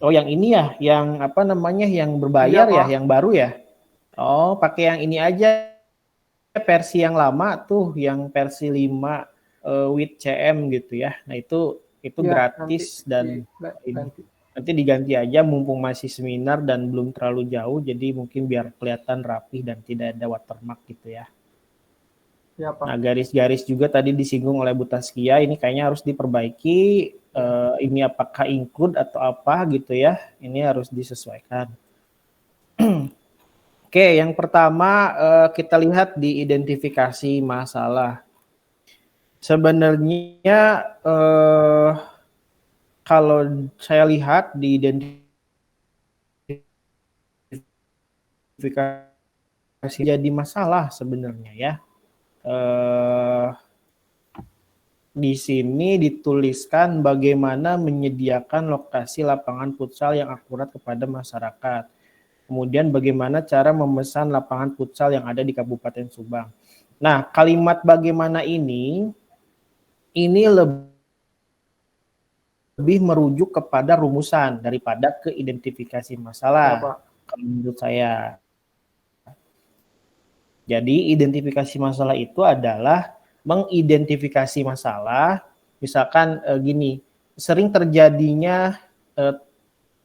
Oh yang ini ya, yang apa namanya, yang berbayar ya, yang baru ya? Oh pakai yang ini aja, versi yang lama tuh, yang versi 5 with CM gitu ya. Nah itu gratis dan nanti diganti aja mumpung masih seminar dan belum terlalu jauh, jadi mungkin biar kelihatan rapi dan tidak ada watermark gitu ya. Ya, Pak. Nah garis-garis juga tadi disinggung oleh Bu Taskia, ini kayaknya harus diperbaiki. Ini apakah include atau apa gitu ya, ini harus disesuaikan. Oke, yang pertama kita lihat di identifikasi masalah. Sebenarnya kalau saya lihat di identifikasi jadi masalah sebenarnya ya. Di sini dituliskan bagaimana menyediakan lokasi lapangan futsal yang akurat kepada masyarakat. Kemudian bagaimana cara memesan lapangan futsal yang ada di Kabupaten Subang. Nah, kalimat bagaimana ini lebih merujuk kepada rumusan daripada ke identifikasi masalah, kalau menurut saya. Jadi identifikasi masalah itu adalah mengidentifikasi masalah, misalkan gini, sering terjadinya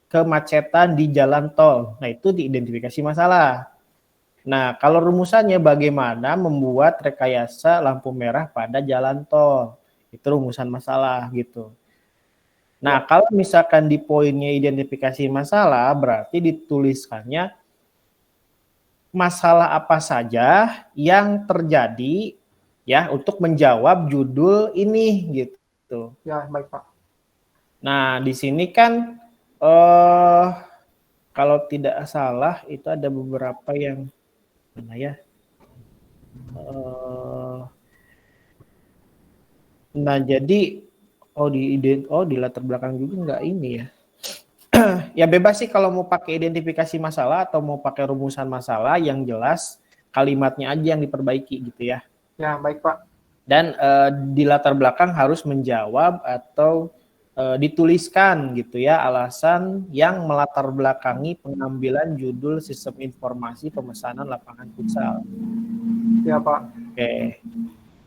kemacetan di jalan tol. Nah, itu diidentifikasi masalah. Nah, kalau rumusannya bagaimana membuat rekayasa lampu merah pada jalan tol. Itu rumusan masalah gitu. Nah, kalau misalkan di poinnya identifikasi masalah, berarti dituliskannya masalah apa saja yang terjadi ya untuk menjawab judul ini gitu. Ya, baik Pak. Nah, di sini kan Kalau tidak salah itu ada beberapa yang mana ya? Nah, jadi di latar belakang juga nggak ini ya. Ya bebas sih kalau mau pakai identifikasi masalah atau mau pakai rumusan masalah, yang jelas kalimatnya aja yang diperbaiki gitu ya. Ya, baik Pak. Dan di latar belakang harus menjawab atau dituliskan gitu ya alasan yang melatar belakangi pengambilan judul sistem informasi pemesanan lapangan futsal. Ya Pak. Oke.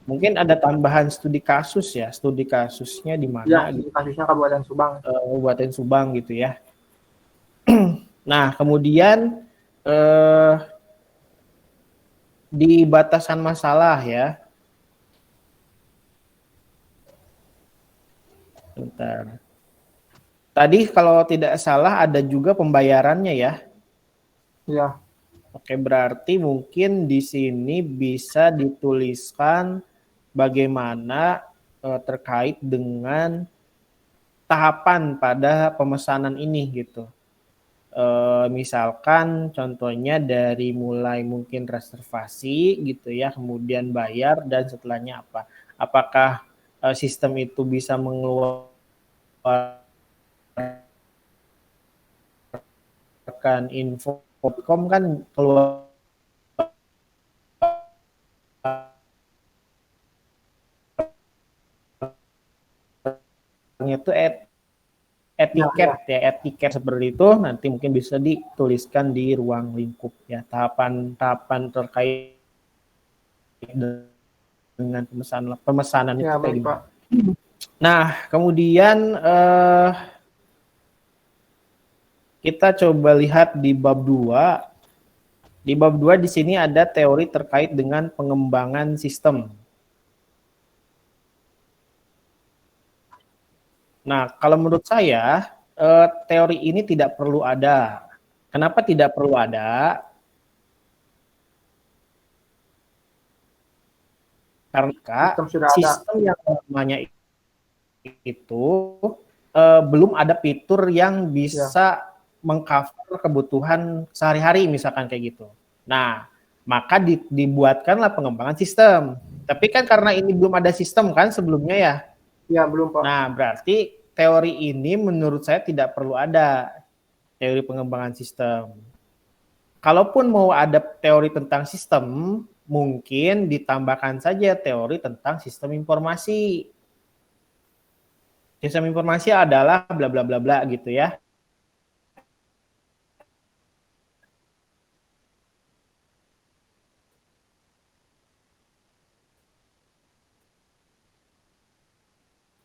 Mungkin ada tambahan studi kasus ya, studi kasusnya di Ya, mana gitu. kasusnya Kabupaten Subang. Kabupaten Subang gitu ya. Nah, kemudian di batasan masalah ya. Bentar. Tadi kalau tidak salah ada juga pembayarannya ya. Iya. Oke, berarti mungkin di sini bisa dituliskan bagaimana terkait dengan tahapan pada pemesanan ini gitu. Misalkan contohnya dari mulai mungkin reservasi gitu ya, kemudian bayar dan setelahnya apa? Apakah sistem itu bisa mengeluarkan info.com kan keluar itu etiket ya, etiket seperti itu nanti mungkin bisa dituliskan di ruang lingkup ya, tahapan terkait dengan pemesanan Ya, itu kayak baik gimana. Pak. Nah, kemudian kita coba lihat di bab 2. Di bab 2 di sini ada teori terkait dengan pengembangan sistem. Nah, kalau menurut saya teori ini tidak perlu ada. Kenapa tidak perlu ada? Karena sistem yang namanya itu belum ada fitur yang bisa mengcover kebutuhan sehari-hari misalkan kayak gitu. Nah, maka dibuatkanlah pengembangan sistem. Tapi kan karena ini belum ada sistem kan sebelumnya ya. Ya, belum Pak. Nah, berarti teori ini menurut saya tidak perlu ada, teori pengembangan sistem. Kalaupun mau ada teori tentang sistem, mungkin ditambahkan saja teori tentang sistem informasi. Sistem informasi adalah bla bla bla bla gitu ya.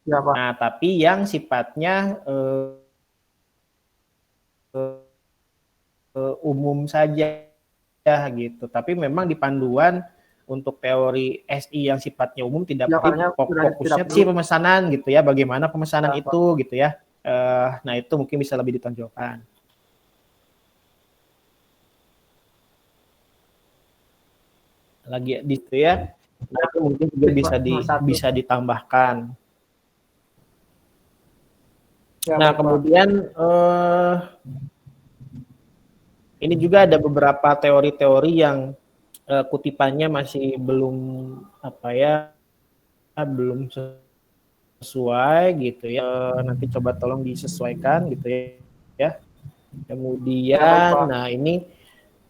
Ya, Pak. Nah, tapi yang sifatnya umum saja gitu. Tapi memang di panduan untuk teori SI yang sifatnya umum tidak perlu, fokusnya sih pemesanan gitu ya, bagaimana pemesanan ya, itu Pak. Gitu ya. Nah, itu mungkin bisa lebih ditonjolkan. Lagi di situ ya. Nah, itu mungkin juga bisa ditambahkan. Ya, nah, kemudian ini juga ada beberapa teori-teori yang kutipannya masih belum belum sesuai gitu ya. Nanti coba tolong disesuaikan gitu ya. Kemudian ya, nah ini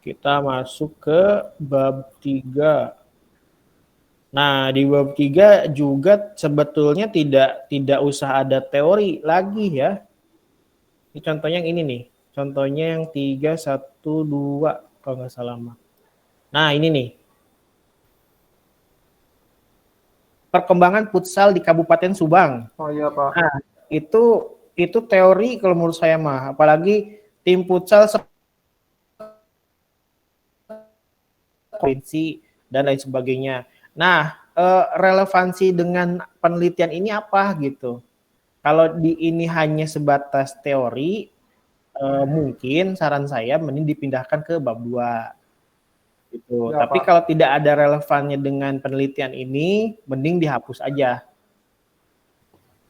kita masuk ke bab 3. Nah, di bab 3 juga sebetulnya tidak usah ada teori lagi ya. Ini contohnya yang ini nih. Contohnya yang 3, 1, 2 kalau nggak salah. Nah, ini nih. Perkembangan futsal di Kabupaten Subang. Oh iya, Pak. Nah, itu teori kalau menurut saya mah, apalagi tim futsal provinsi dan lain sebagainya. Nah, relevansi dengan penelitian ini apa gitu? Kalau ini hanya sebatas teori, mungkin saran saya mending dipindahkan ke bab 2. Gitu. Ya, tapi Pak, kalau tidak ada relevannya dengan penelitian ini, mending dihapus aja.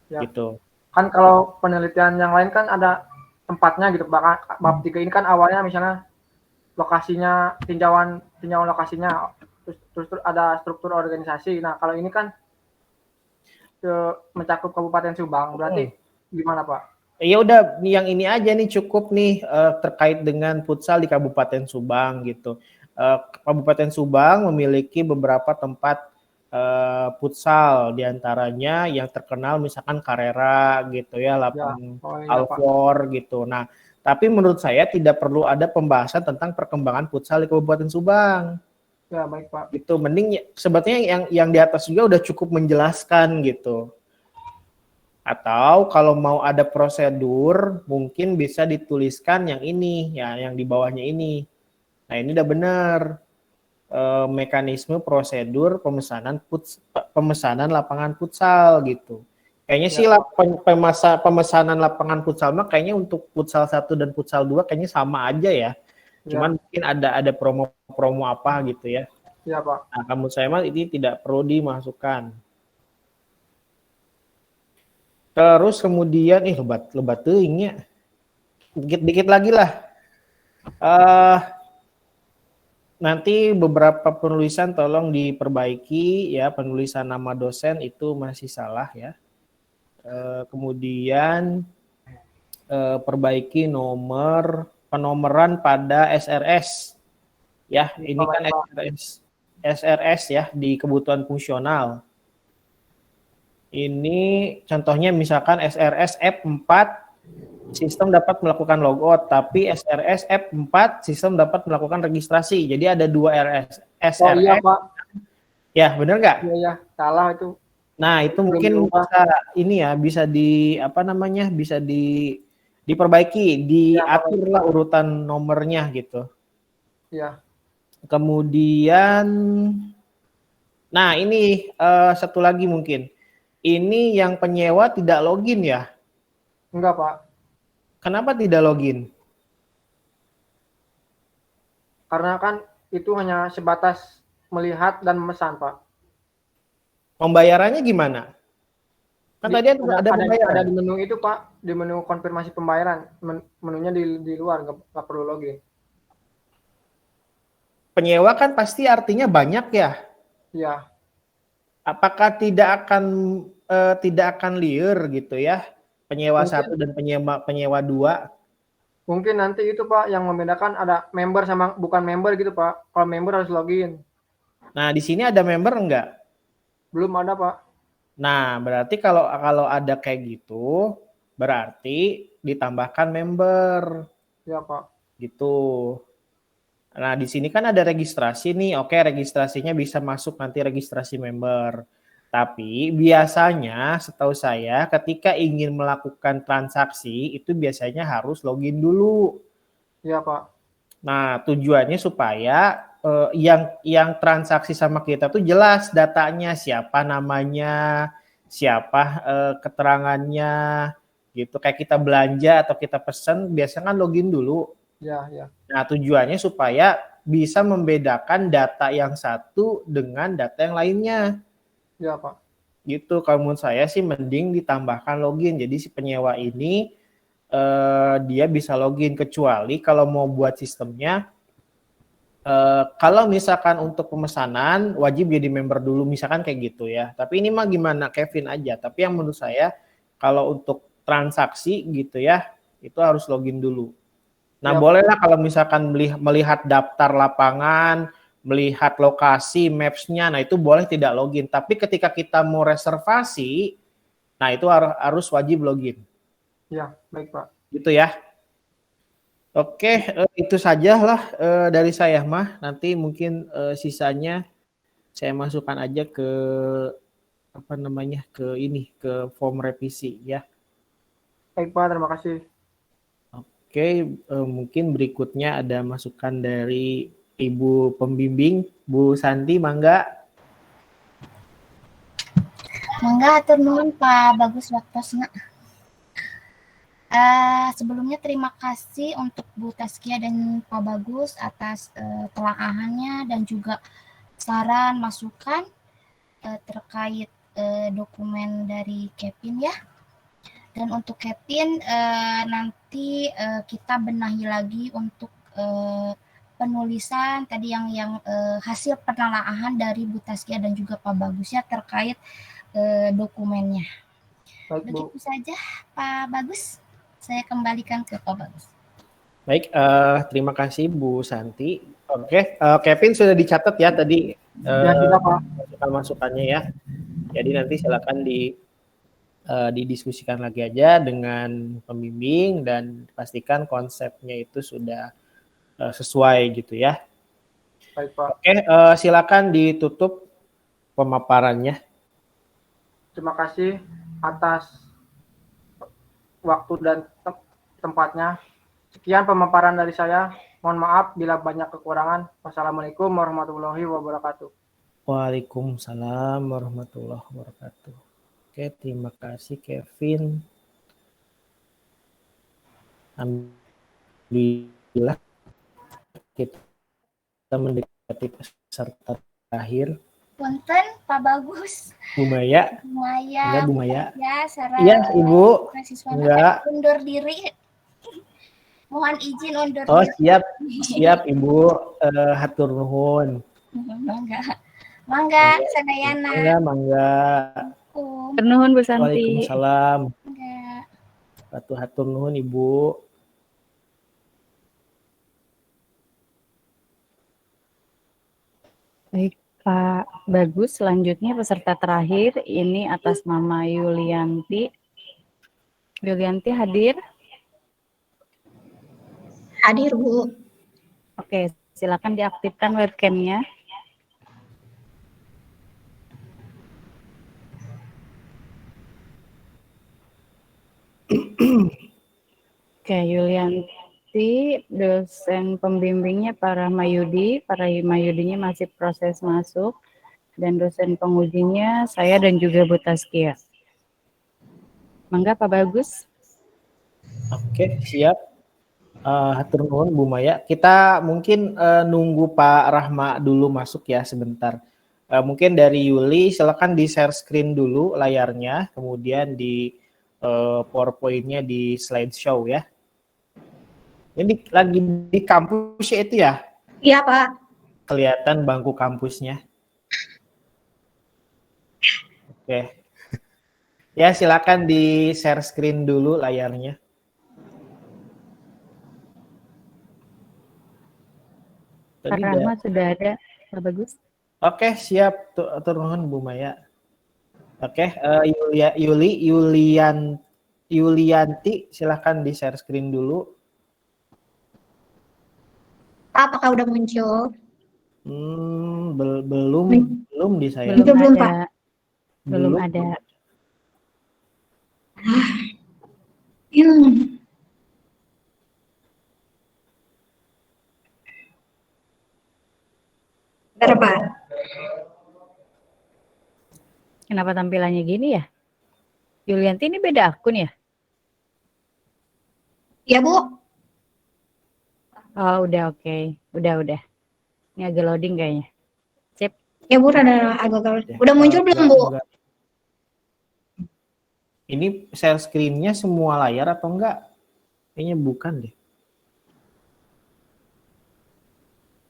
Ya. Gitu. Kan kalau penelitian yang lain kan ada tempatnya gitu Pak. Bab 3 ini kan awalnya misalnya lokasinya, tinjauan lokasinya, terus ada struktur organisasi. Nah, kalau ini kan mencakup Kabupaten Subang, berarti gimana Pak? Ya udah, yang ini aja nih cukup nih terkait dengan futsal di Kabupaten Subang gitu. Kabupaten Subang memiliki beberapa tempat futsal, diantaranya yang terkenal misalkan Carrera gitu ya, lapangan Alfor gitu. Nah, tapi menurut saya tidak perlu ada pembahasan tentang perkembangan futsal di Kabupaten Subang. Ya baik Pak. Gitu, mending sebetulnya yang di atas juga udah cukup menjelaskan gitu. Atau kalau mau ada prosedur, mungkin bisa dituliskan yang ini, ya yang di bawahnya ini. Nah ini udah benar. Mekanisme prosedur pemesanan lapangan futsal gitu. Kayaknya sih pemesanan lapangan futsal mah kayaknya untuk futsal 1 dan futsal 2 kayaknya sama aja ya. Cuman mungkin ada promo-promo apa gitu ya. Iya Pak. Nah, menurut saya mah ini tidak perlu dimasukkan. Terus kemudian lebat teuingnya. Dikit lagi lah. Nanti beberapa penulisan tolong diperbaiki ya, penulisan nama dosen itu masih salah ya. Kemudian perbaiki nomor penomoran pada SRS. Ya, ini kan SRS ya di kebutuhan fungsional. Ini contohnya misalkan SRS F4 sistem dapat melakukan logout, tapi SRS F4 sistem dapat melakukan registrasi. Jadi ada 2 SRS. Oh iya Pak. Ya, benar nggak? Iya, salah itu. Nah, itu mungkin bisa ini ya, bisa bisa diperbaiki, diaturlah urutan nomornya gitu. Iya. Kemudian nah, ini satu lagi mungkin. Ini yang penyewa tidak login ya? Enggak, Pak. Kenapa tidak login? Karena kan itu hanya sebatas melihat dan memesan, Pak. Pembayarannya gimana? Kan tadi ada pembayaran. Ada di menu itu, Pak. Di menu konfirmasi pembayaran. Menunya di luar, nggak perlu login. Penyewa kan pasti artinya banyak ya? Iya. Apakah tidak akan liar gitu ya? Penyewa mungkin 1 dan penyewa 2? Mungkin nanti itu Pak yang membedakan ada member sama bukan member gitu Pak. Kalau member harus login. Nah di sini ada member enggak? Belum ada Pak. Nah berarti kalau ada kayak gitu, berarti ditambahkan member. Ya Pak. Gitu. Nah di sini kan ada registrasi nih. Oke, registrasinya bisa masuk nanti registrasi member. Tapi biasanya setahu saya ketika ingin melakukan transaksi itu biasanya harus login dulu. Iya Pak. Nah tujuannya supaya yang transaksi sama kita tuh jelas datanya, siapa namanya, siapa keterangannya, gitu. Kayak kita belanja atau kita pesen biasanya kan login dulu. Iya. Nah tujuannya supaya bisa membedakan data yang satu dengan data yang lainnya. Ya Pak. Gitu, kalau menurut saya sih mending ditambahkan login. Jadi si penyewa ini dia bisa login, kecuali kalau mau buat sistemnya kalau misalkan untuk pemesanan wajib jadi member dulu misalkan kayak gitu ya. Tapi ini mah gimana Kevin aja. Tapi yang menurut saya kalau untuk transaksi gitu ya itu harus login dulu. Nah ya, bolehlah kalau misalkan melihat daftar lapangan, melihat lokasi, maps-nya, nah itu boleh tidak login. Tapi ketika kita mau reservasi, nah itu harus wajib login. Ya, baik Pak. Gitu ya. Oke, itu sajalah dari saya mah. Nanti mungkin sisanya saya masukkan aja ke ke form revisi ya. Baik Pak, terima kasih. Oke, mungkin berikutnya ada masukan dari Ibu pembimbing, Bu Santi, mangga. Mangga, atur nuhun Pak Bagus waktosna. Sebelumnya terima kasih untuk Bu Taskia dan Pak Bagus atas telaahannya dan juga saran masukan terkait dokumen dari Kevin ya. Dan untuk Kevin nanti kita benahi lagi untuk penulisan tadi yang hasil penelaahan dari Bu Taskia dan juga Pak Bagus ya terkait dokumennya. Baik, Bu. Begitu saja Pak Bagus. Saya kembalikan ke Pak Bagus. Baik, terima kasih Bu Santi. Oke, Kevin sudah dicatat ya tadi Ya, sudah, Pak. masukan-masukannya ya. Jadi nanti silakan didiskusikan lagi aja dengan pembimbing dan pastikan konsepnya itu sudah sesuai gitu ya. Baik, Pak. Oke, silakan ditutup pemaparannya. Terima kasih atas waktu dan tempatnya. Sekian pemaparan dari saya. Mohon maaf bila banyak kekurangan. Wassalamualaikum warahmatullahi wabarakatuh. Waalaikumsalam warahmatullahi wabarakatuh. Oke, terima kasih Kevin. Alhamdulillah kita mendekati peserta terakhir. Punten Pak Bagus. Bu Maya. Maya. Enggak, Bu Maya. Ya, Iya, Ibu. Enggak. Undur diri. Mohon izin undur Oh, diri. siap Ibu. Hatur nuhun. Mangga, sadayana. Mangga. Pernuhun Bu Santi. Waalaikumsalam. Mangga. Hatur nuhun Ibu. Baik, Pak Bagus. Selanjutnya peserta terakhir ini atas nama Yulianti. Yulianti hadir? Hadir, Bu. Oke, silakan diaktifkan webcam-nya. Oke, Yulianti, dosen pembimbingnya Pak Rahmayudi. Pak Rahmayudinya masih proses masuk. Dan dosen pengujinya saya dan juga Bu Taskia. Mangga Pak Bagus. Oke, siap. Hatur nuhun Bu Maya. Kita mungkin nunggu Pak Rahma dulu masuk ya sebentar. Mungkin dari Yuli, silakan di share screen dulu layarnya, kemudian di PowerPoint-nya di slideshow ya. Ini lagi di kampus ya itu ya? Iya, Pak. Kelihatan bangku kampusnya. Oke. Ya, silakan di share screen dulu layarnya. Pak Rahma sudah ada, Pak Bagus. Oke, siap. Turun Bu Maya. Oke, Yulianti, silahkan di share screen dulu. Pak, apakah udah muncul? Belum di saya. Belum, Pak. Belum ada. Bentar, Pak. Kenapa tampilannya gini ya? Yulianti ini beda akun ya? Ya, Bu. Oh, udah oke. Udah. Ini agak loading kayaknya. Sip. Ya, Bu, ada agak. Udah muncul belum, Bu? Ini share screen-nya semua layar atau enggak? Kayaknya bukan deh.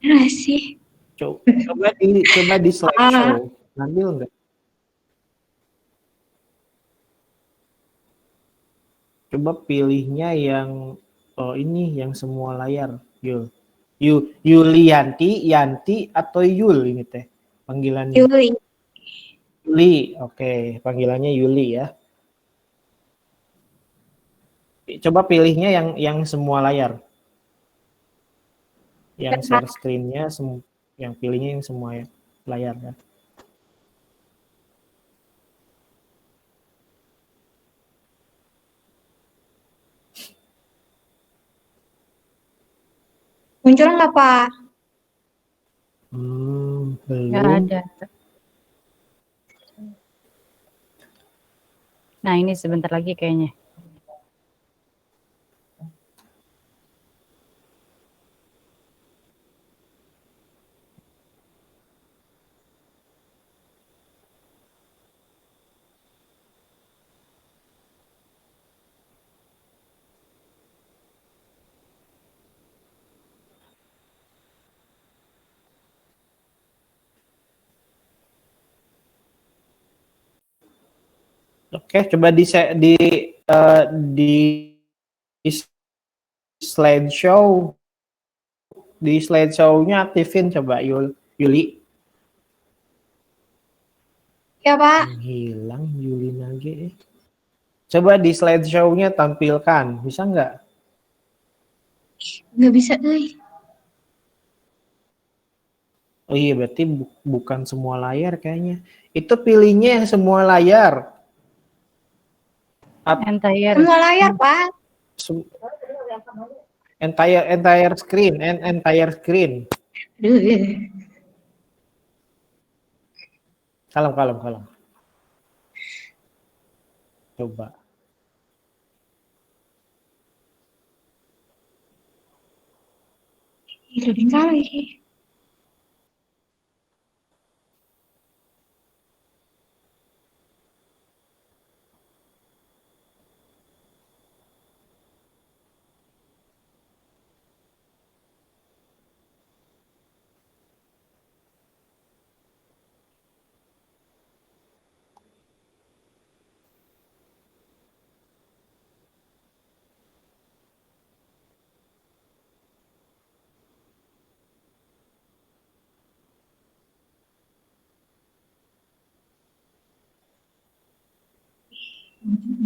Mana sih? Coba di slideshow. Ngambil enggak? Coba pilihnya yang ini yang semua layar. Yulianti, Yanti atau Yul ini teh panggilannya. Yuli. Oke, panggilannya Yuli ya. Coba pilihnya yang semua layar. Yang share screen-nya yang pilihnya yang semua layar ya. Muncul nggak, Pak? Belum. Nggak ada. Nah, ini sebentar lagi kayaknya. Oke, coba di slideshow, di slideshow-nya aktifin coba Yuli. Ya, Pak. Hilang Yuli lagi. Coba di slideshow-nya tampilkan, bisa nggak? Nggak bisa, euy. Oh iya, berarti bukan semua layar kayaknya. Itu pilihnya yang semua layar. Entire. Semua layar, Pak. Sem- entire screen. Aduh. Kalem. Coba. Loading kali.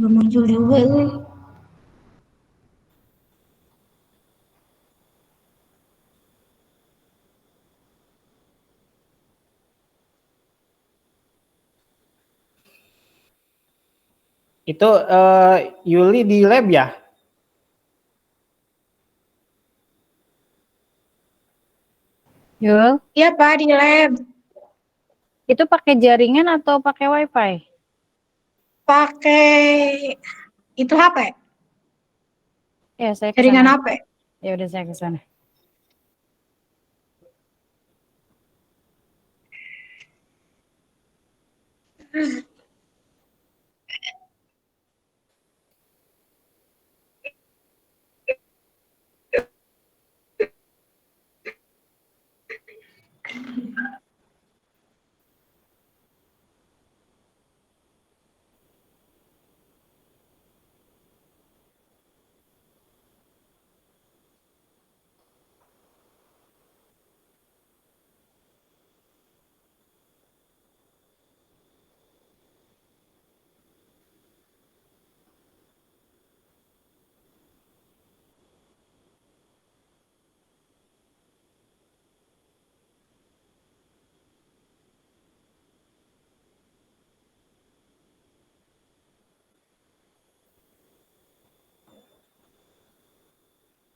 Belum muncul juga, euy. Itu Yuli di lab ya? Yul, Iya, Pak, di lab. itu pakai jaringan atau pakai WiFi? Pakai itu HP. Ya, saya ke Jaringan sana. HP. Ya udah saya ke sana.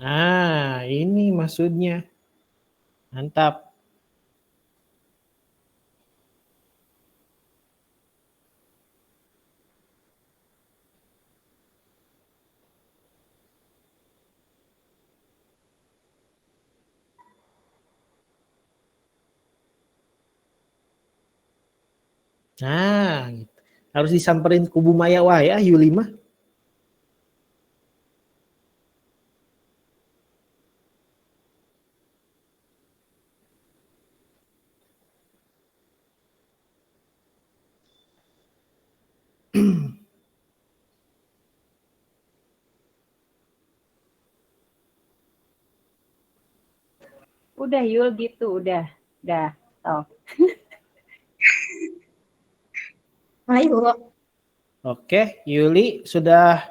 Nah, ini maksudnya. Mantap. Nah, gitu. Harus disamperin kubu Maya wah ya Yuli mah. Udah Yul gitu, udah. Oh. Ayo. Oke, Yuli sudah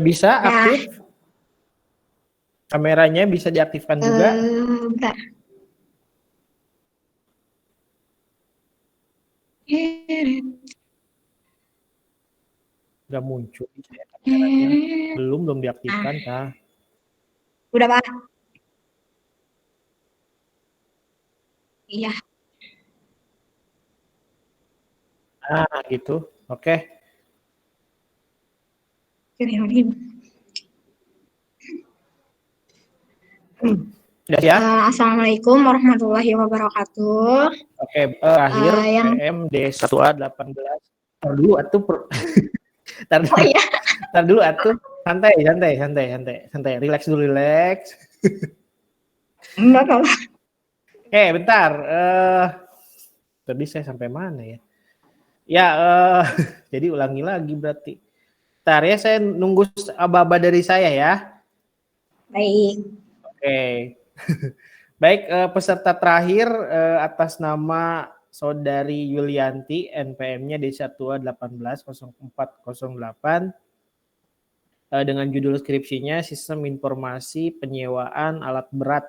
bisa Ya. aktif. Kameranya bisa diaktifkan juga. Bentar. Nggak muncul saya kameranya. Belum diaktifkan kah? Udah, Pak. Iya. Nah, gitu. Oke. Kirim. Udah ya? Assalamualaikum warahmatullahi wabarakatuh. Oke, akhir yang PM D1A18. Tar dulu atuh. Tar oh iya, dulu atuh. Santai. Relax dulu, relax. enggak kalau Oke, bentar. Tadi saya sampai mana ya? Ya, jadi ulangi lagi berarti. Bentar ya, saya nunggu aba-aba dari saya ya. Baik. Oke. Baik, peserta terakhir atas nama Saudari Yulianti, NPM-nya D12180408, dengan judul skripsinya Sistem Informasi Penyewaan Alat Berat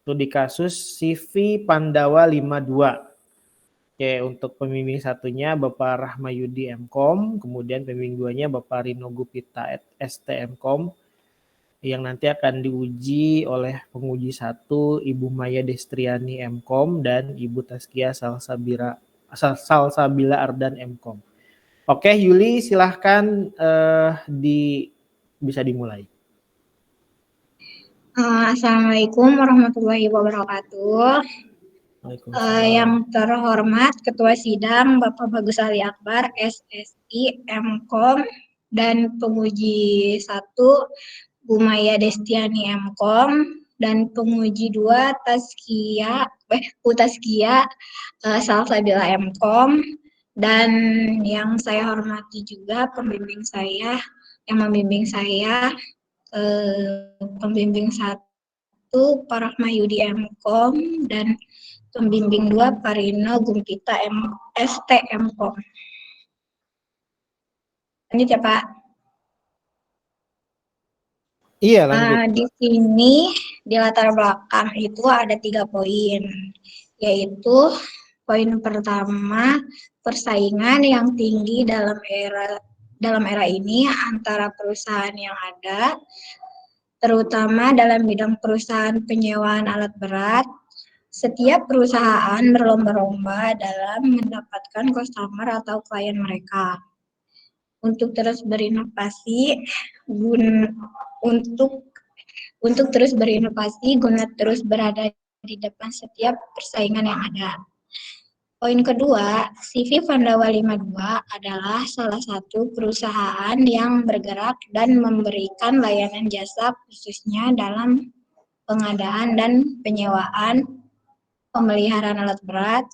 studi kasus CV Pandawa 52. Oke, untuk pembimbing satunya Bapak Rahmayudi MKOM, kemudian pembimbing duanya Bapak Rino Gupita ST MKOM, yang nanti akan diuji oleh penguji satu Ibu Maya Destriani MKOM dan Ibu Taskia Salsabila Ardan MKOM. Oke, Yuli silahkan bisa dimulai. Assalamualaikum warahmatullahi wabarakatuh. Yang terhormat Ketua Sidang Bapak Bagus Ali Akbar, SSI, MKOM, dan penguji 1 Bu Maya Destiani MKOM, dan penguji 2 Bu Taskia Salsabila MKOM, dan yang saya hormati juga pembimbing saya, pembimbing 1 Pak Rahmayudi MKOM, dan pembimbing 2 Parino Gumpita ST MKOM. Lanjut ya Pak. Iya, lanjut. Di sini di latar belakang itu ada 3 poin, yaitu poin pertama, persaingan yang tinggi dalam era ini antara perusahaan yang ada, terutama dalam bidang perusahaan penyewaan alat berat. Setiap perusahaan berlomba-lomba dalam mendapatkan customer atau klien mereka. Untuk terus berinovasi, untuk terus berinovasi guna terus berada di depan setiap persaingan yang ada. Poin kedua, CV Pandawa 52 adalah salah satu perusahaan yang bergerak dan memberikan layanan jasa khususnya dalam pengadaan dan penyewaan, pemeliharaan alat berat,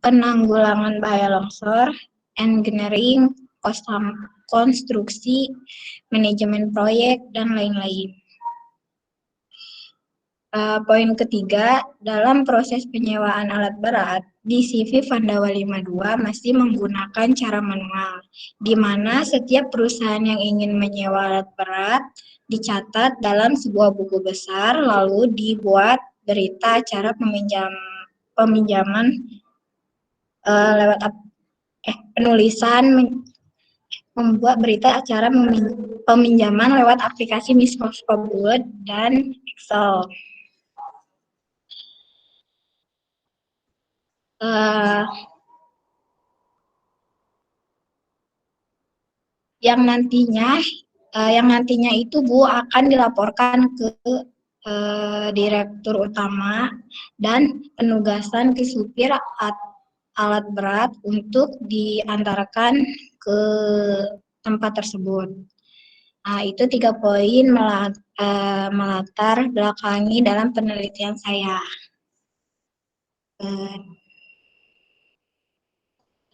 penanggulangan bahaya longsor, engineering, konstruksi, manajemen proyek, dan lain-lain. Poin ketiga, dalam proses penyewaan alat berat, di CV Pandawa 52 masih menggunakan cara manual, di mana setiap perusahaan yang ingin menyewa alat berat dicatat dalam sebuah buku besar, lalu dibuat berita acara peminjaman lewat membuat berita acara peminjaman lewat aplikasi Microsoft Word dan Excel. Yang nantinya itu Bu akan dilaporkan ke direktur utama dan penugasan ke supir alat berat untuk diantarkan ke tempat tersebut. Nah, itu 3 poin melatar belakangi dalam penelitian saya.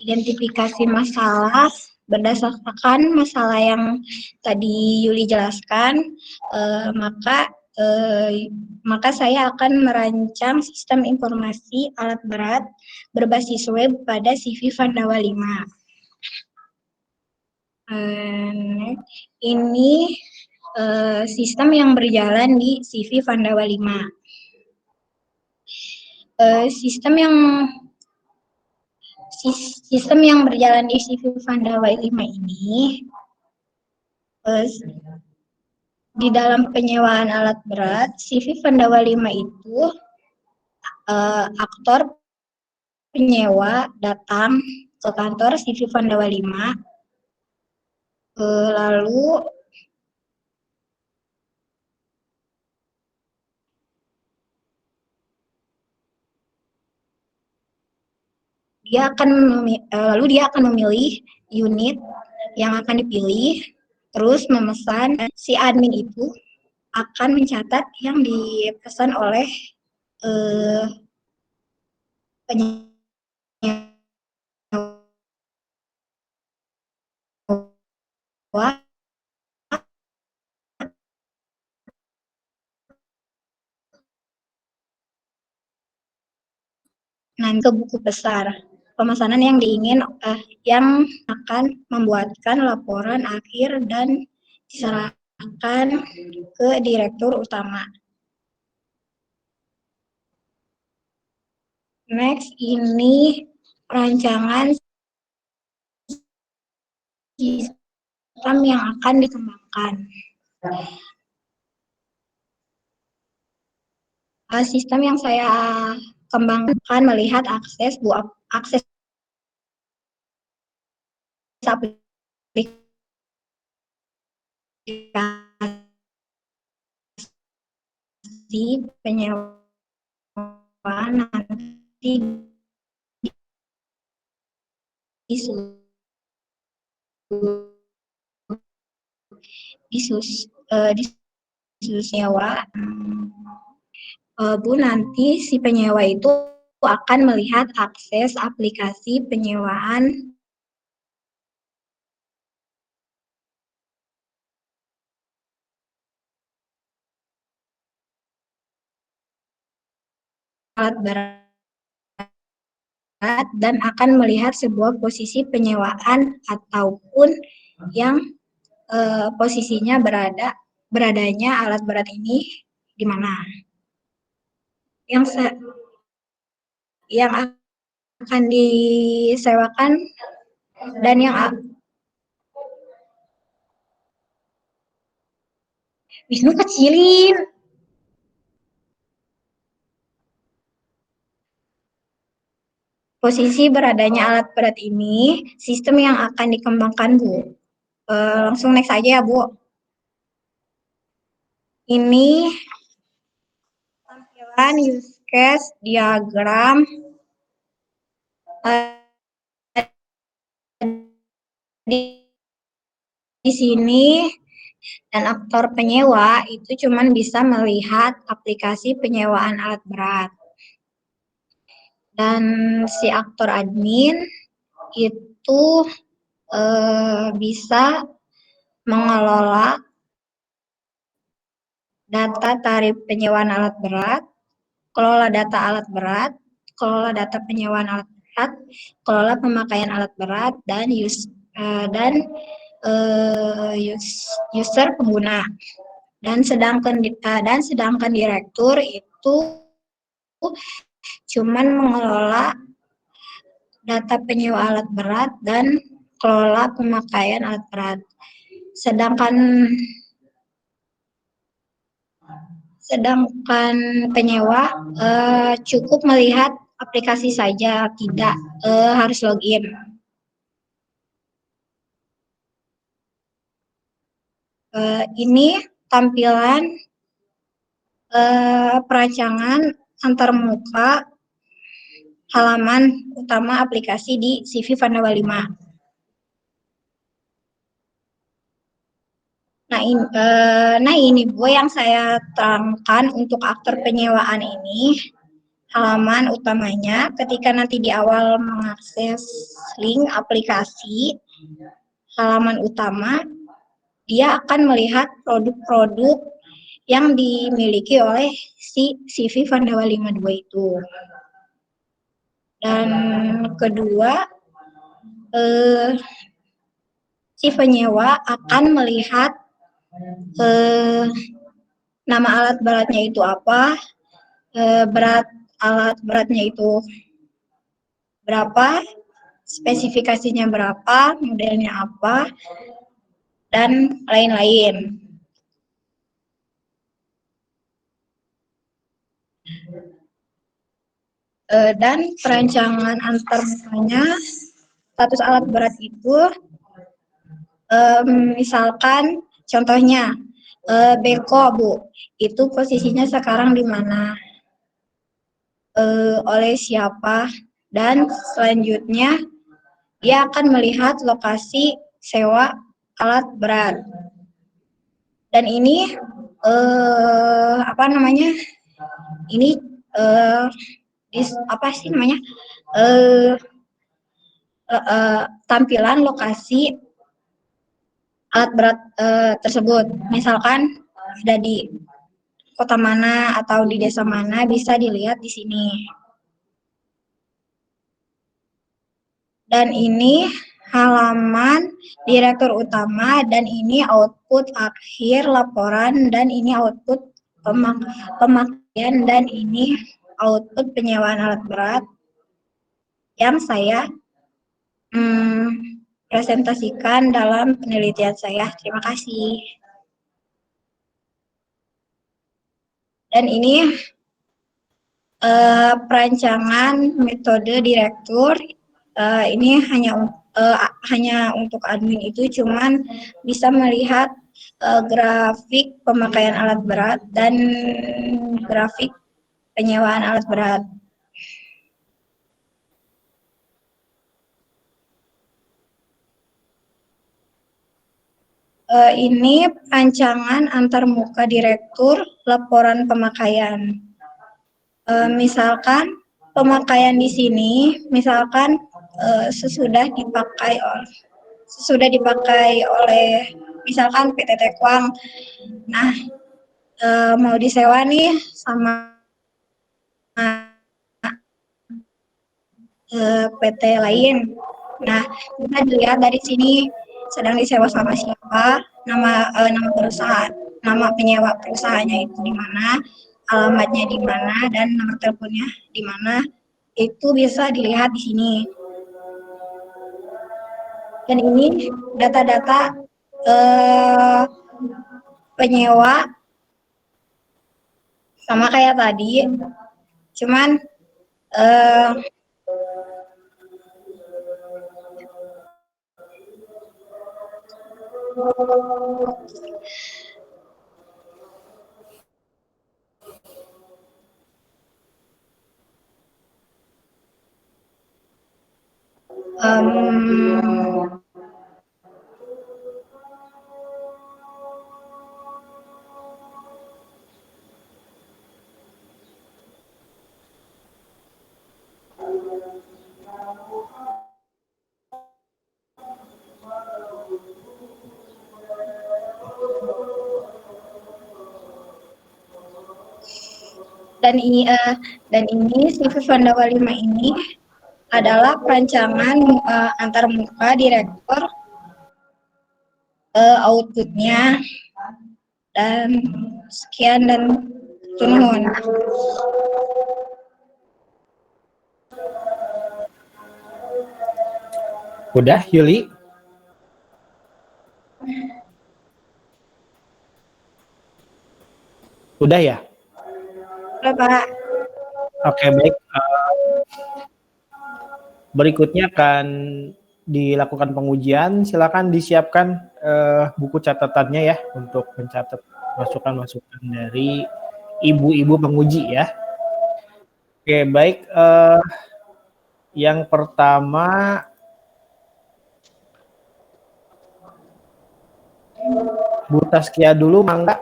Identifikasi masalah berdasarkan masalah yang tadi Yuli jelaskan, maka saya akan merancang sistem informasi alat berat berbasis web pada CV Pandawa 5. Ini sistem yang berjalan di CV Pandawa 5. Sistem yang berjalan di CV Pandawa 5 ini di dalam penyewaan alat berat, CV Pandawa 5 itu aktor penyewa datang ke kantor CV Pandawa 5, lalu dia akan memilih unit yang akan dipilih, terus memesan. Si admin itu akan mencatat yang dipesan oleh penyewa nanti ke buku besar. Pemesanan yang yang akan membuatkan laporan akhir dan diserahkan ke direktur utama. Next, ini perancangan sistem yang akan dikembangkan. Sistem yang saya kembangkan melihat akses aplikasi penyewaan nanti disewa. Bu, nanti si penyewa itu akan melihat akses aplikasi penyewaan alat berat dan akan melihat sebuah posisi penyewaan ataupun yang posisinya beradanya alat berat ini di mana. Yang akan disewakan dan yang Wisnu kecilin. Posisi beradanya alat berat ini, sistem yang akan dikembangkan, Bu. Langsung next aja ya, Bu. Ini tampilan use case diagram di sini, dan aktor penyewa itu cuma bisa melihat aplikasi penyewaan alat berat. Dan si aktor admin itu bisa mengelola data tarif penyewaan alat berat, kelola data alat berat, kelola data penyewaan alat berat, kelola pemakaian alat berat, dan user pengguna. Dan sedangkan direktur itu cuman mengelola data penyewa alat berat dan kelola pemakaian alat berat. Sedangkan penyewa cukup melihat aplikasi saja, tidak harus login. Ini tampilan perancangan antarmuka halaman utama aplikasi di CV Pandawa 5. Nah ini Bu yang saya terangkan untuk aktor penyewaan ini. Halaman utamanya ketika nanti di awal mengakses link aplikasi halaman utama, dia akan melihat produk-produk yang dimiliki oleh si CV Pandawa 52 itu. Dan kedua, si penyewa akan melihat nama alat beratnya itu apa, berat alat beratnya itu berapa, spesifikasinya berapa, modelnya apa, dan lain-lain. Dan perancangan antarmukanya status alat berat itu misalkan contohnya beko Bu, itu posisinya sekarang di mana, oleh siapa, dan selanjutnya dia akan melihat lokasi sewa alat berat. Dan ini ini tampilan lokasi alat berat tersebut. Misalkan ada di kota mana atau di desa mana bisa dilihat di sini. Dan ini halaman direktur utama dan ini output akhir laporan dan ini output pemakaian dan ini output penyewaan alat berat yang saya presentasikan dalam penelitian saya. Terima kasih. Dan ini perancangan metode direktur. Ini hanya untuk admin itu, cuman bisa melihat grafik pemakaian alat berat dan grafik penyewaan alat berat. Ini rancangan antarmuka direktur laporan pemakaian. Misalkan pemakaian di sini, misalkan sesudah dipakai oleh misalkan PT Tekwang. Nah, mau disewa nih sama PT lain. Nah, bisa dilihat dari sini sedang disewa sama siapa, nama perusahaan, nama penyewa perusahaannya itu di mana, alamatnya di mana, dan nomor teleponnya di mana. Itu bisa dilihat di sini. Dan ini data-data penyewa sama kayak tadi, cuman dan ini CV Pandawa 5 ini adalah perancangan antarmuka direktur, outputnya, dan sekian dan nuhun. Udah, Yuli? Udah ya? Udah, Pak. Oke, baik. Berikutnya akan dilakukan pengujian. Silakan disiapkan buku catatannya ya untuk mencatat masukan-masukan dari ibu-ibu penguji ya. Oke, baik. Yang pertama, Bu Taskia dulu, mangga.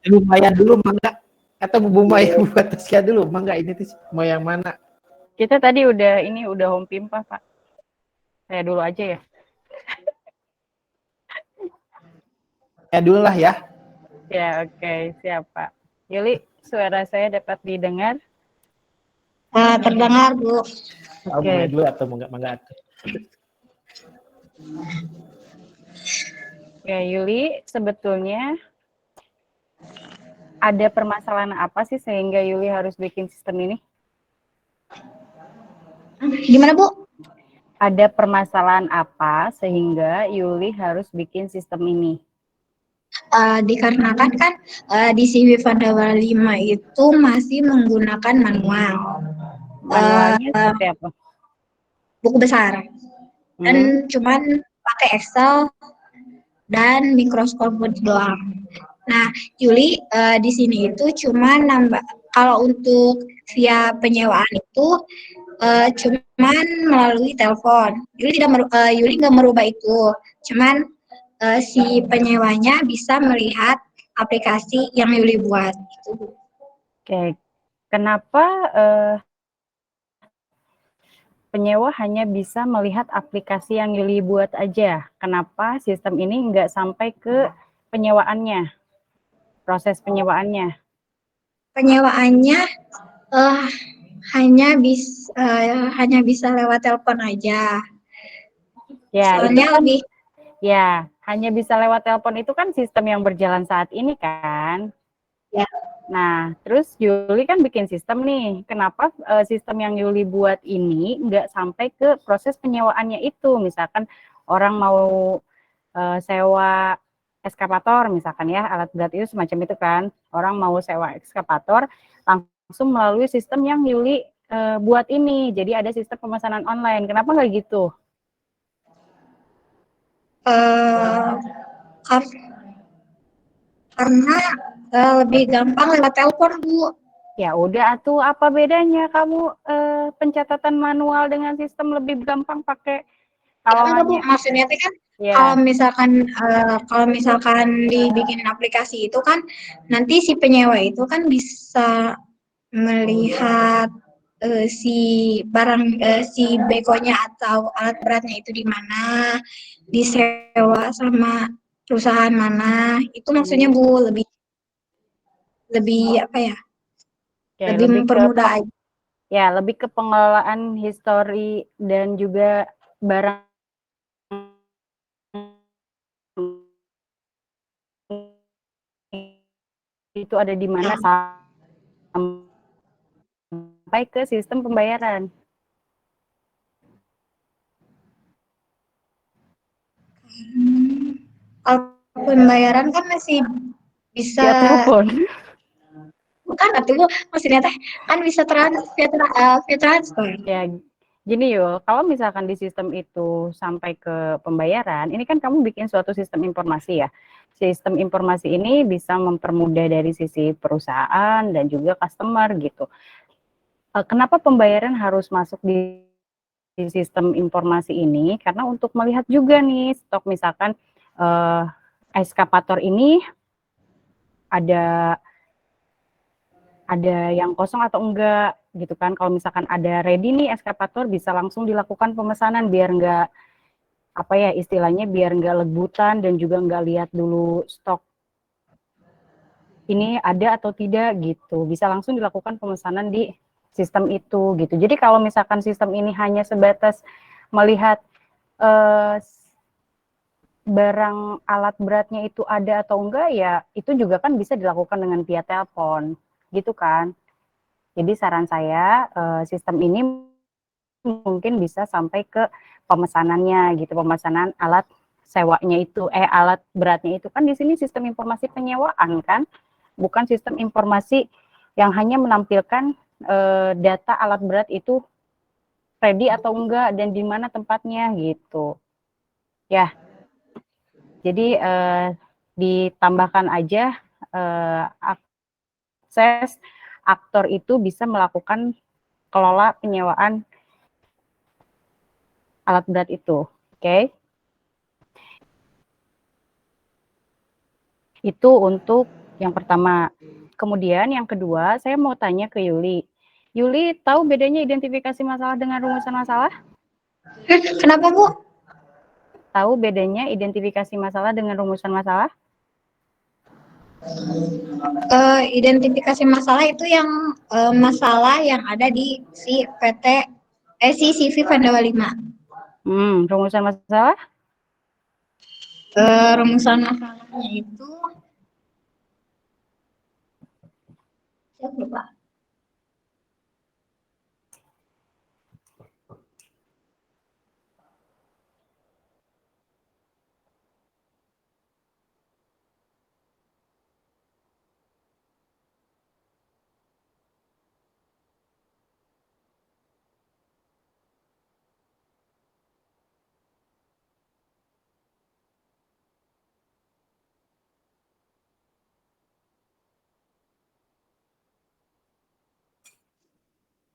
Bu Maya dulu, mangga. Atau Bu Maya, Bu Taskia dulu, mangga. Ini tuh mau yang mana? Kita tadi udah home pimpa, Pak. Saya dulu aja ya. Ya dulu lah ya. Ya, oke, siap, Pak. Yuli, suara saya dapat didengar? Terdengar, Bu. Oke. Mau dulu atau mangga? Ya, Yuli, sebetulnya ada permasalahan apa sih sehingga Yuli harus bikin sistem ini? Gimana, Bu? Ada permasalahan apa sehingga Yuli harus bikin sistem ini? Dikarenakan kan di CV Pandawa 5 itu masih menggunakan manual. Manualnya seperti apa? Buku besar. Dan cuman pakai Excel dan Microsoft Word doang. Nah, Yuli di sini itu cuma nambah, kalau untuk via penyewaan itu cuman melalui telepon. Yuli nggak merubah itu, cuman si penyewanya bisa melihat aplikasi yang Yuli buat. Oke, kenapa penyewa hanya bisa melihat aplikasi yang Yuli buat aja. Kenapa sistem ini nggak sampai ke penyewaannya, proses penyewaannya? Penyewaannya eh, hanya bisa lewat telepon aja. Ya, itu Soalnya kan lebih ya, hanya bisa lewat telepon itu kan sistem yang berjalan saat ini kan. Ya. Nah, terus Yuli kan bikin sistem nih. Kenapa sistem yang Yuli buat ini nggak sampai ke proses penyewaannya itu? Misalkan orang mau sewa ekskavator misalkan ya, alat berat itu semacam itu kan. Orang mau sewa ekskavator langsung melalui sistem yang Yuli buat ini. Jadi ada sistem pemesanan online. Kenapa nggak gitu? eh, kar- karena lebih gampang lewat telepon, Bu. Ya udah atuh, apa bedanya kamu pencatatan manual dengan sistem lebih gampang pakai kalau Enggak, Bu. hanya Maksudnya itu kan ya kalau misalkan dibikin aplikasi itu kan nanti si penyewa itu kan bisa melihat si begonya atau alat beratnya itu di mana, disewa sama perusahaan mana. Itu maksudnya Bu lebih lebih apa ya? ya Lebih mempermudah aja. lebih ke pengelolaan histori dan juga barang itu ada di mana sampai ke sistem pembayaran. Kalau pembayaran kan masih bisa Via telepon. bukan atau maksudnya teh kan bisa via transfer. Ya, gini yo, kalau misalkan di sistem itu sampai ke pembayaran, ini kan kamu bikin suatu sistem informasi ya. Sistem informasi ini bisa mempermudah dari sisi perusahaan dan juga customer gitu. Kenapa pembayaran harus masuk di sistem informasi ini? Karena untuk melihat juga nih stok misalkan eskavator ini ada yang kosong atau enggak gitu kan. Kalau misalkan ada ready nih eskavator bisa langsung dilakukan pemesanan biar enggak apa ya istilahnya biar enggak lebutan dan juga enggak lihat dulu stok ini ada atau tidak gitu. Bisa langsung dilakukan pemesanan di sistem itu gitu. Jadi kalau misalkan sistem ini hanya sebatas melihat barang alat beratnya itu ada atau enggak ya itu juga kan bisa dilakukan dengan via telepon gitu kan. Jadi saran saya sistem ini mungkin bisa sampai ke pemesanannya gitu, pemesanan alat sewanya itu, alat beratnya itu kan di sini sistem informasi penyewaan kan, bukan sistem informasi yang hanya menampilkan data alat berat itu ready atau enggak dan di mana tempatnya gitu. Ya, jadi ditambahkan aja akses aktor itu bisa melakukan kelola penyewaan alat berat itu. Oke. Itu untuk yang pertama. Kemudian yang kedua, saya mau tanya ke Yuli. Yuli, tahu bedanya identifikasi masalah dengan rumusan masalah? Kenapa Bu? Tahu bedanya identifikasi masalah dengan rumusan masalah? Identifikasi masalah itu yang masalah yang ada di si CV Pandawa 5. Rumusan masalah? Rumusan masalahnya itu saya lupa.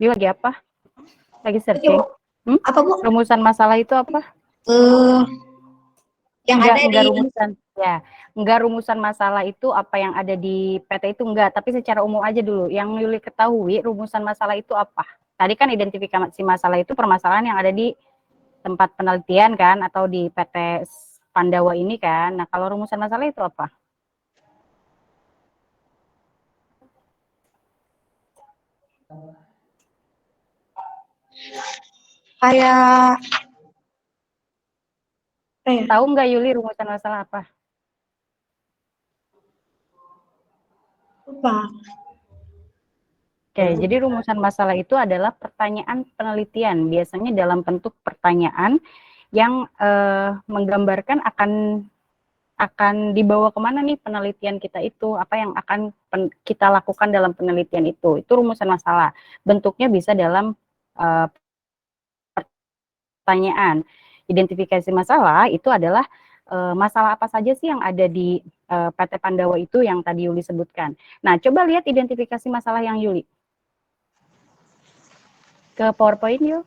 Dia lagi apa? Lagi searching. Apa Bu? Rumusan masalah itu apa? Yang enggak, ada enggak di rumusan. Ya, enggak rumusan masalah itu apa yang ada di PT itu enggak, tapi secara umum aja dulu. Yang Yuli ketahui rumusan masalah itu apa? Tadi kan identifikasi masalah itu permasalahan yang ada di tempat penelitian kan, atau di PT Pandawa ini kan. Nah, kalau rumusan masalah itu apa? Kayak Tahu nggak Yuli rumusan masalah apa? lupa. Oke, jadi rumusan masalah itu adalah pertanyaan penelitian, biasanya dalam bentuk pertanyaan yang menggambarkan akan dibawa kemana nih penelitian kita itu, apa yang akan kita lakukan dalam penelitian itu rumusan masalah. Bentuknya bisa dalam pertanyaan. Identifikasi masalah itu adalah masalah apa saja sih yang ada di PT Pandawa itu yang tadi Yuli sebutkan. Nah, coba lihat identifikasi masalah yang Yuli. Ke PowerPoint yuk.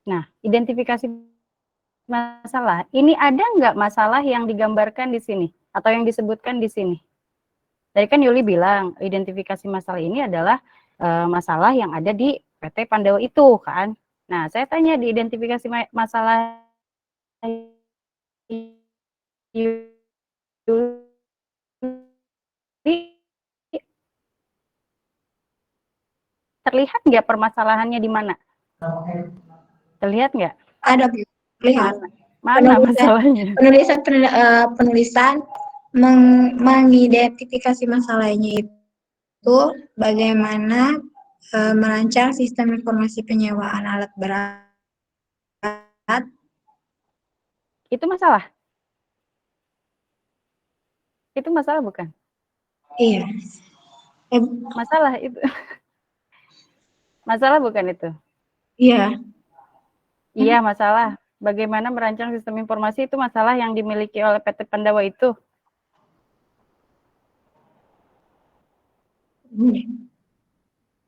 Nah, identifikasi masalah. Ini ada nggak masalah yang digambarkan di sini atau yang disebutkan di sini? Tadi kan Yuli bilang identifikasi masalah ini adalah masalah yang ada di PT Pandawa itu kan. Nah, saya tanya di identifikasi masalah Yuli, terlihat nggak permasalahannya di mana? Terlihat nggak? Ada Bu. Lihat. Mana masalahnya? Penulisan mengidentifikasi masalahnya itu bagaimana merancang sistem informasi penyewaan alat berat. Itu masalah? Itu masalah bukan? Iya. Masalah itu. Masalah bukan itu? Iya. Iya, masalah. Bagaimana merancang sistem informasi itu masalah yang dimiliki oleh PT Pandawa itu.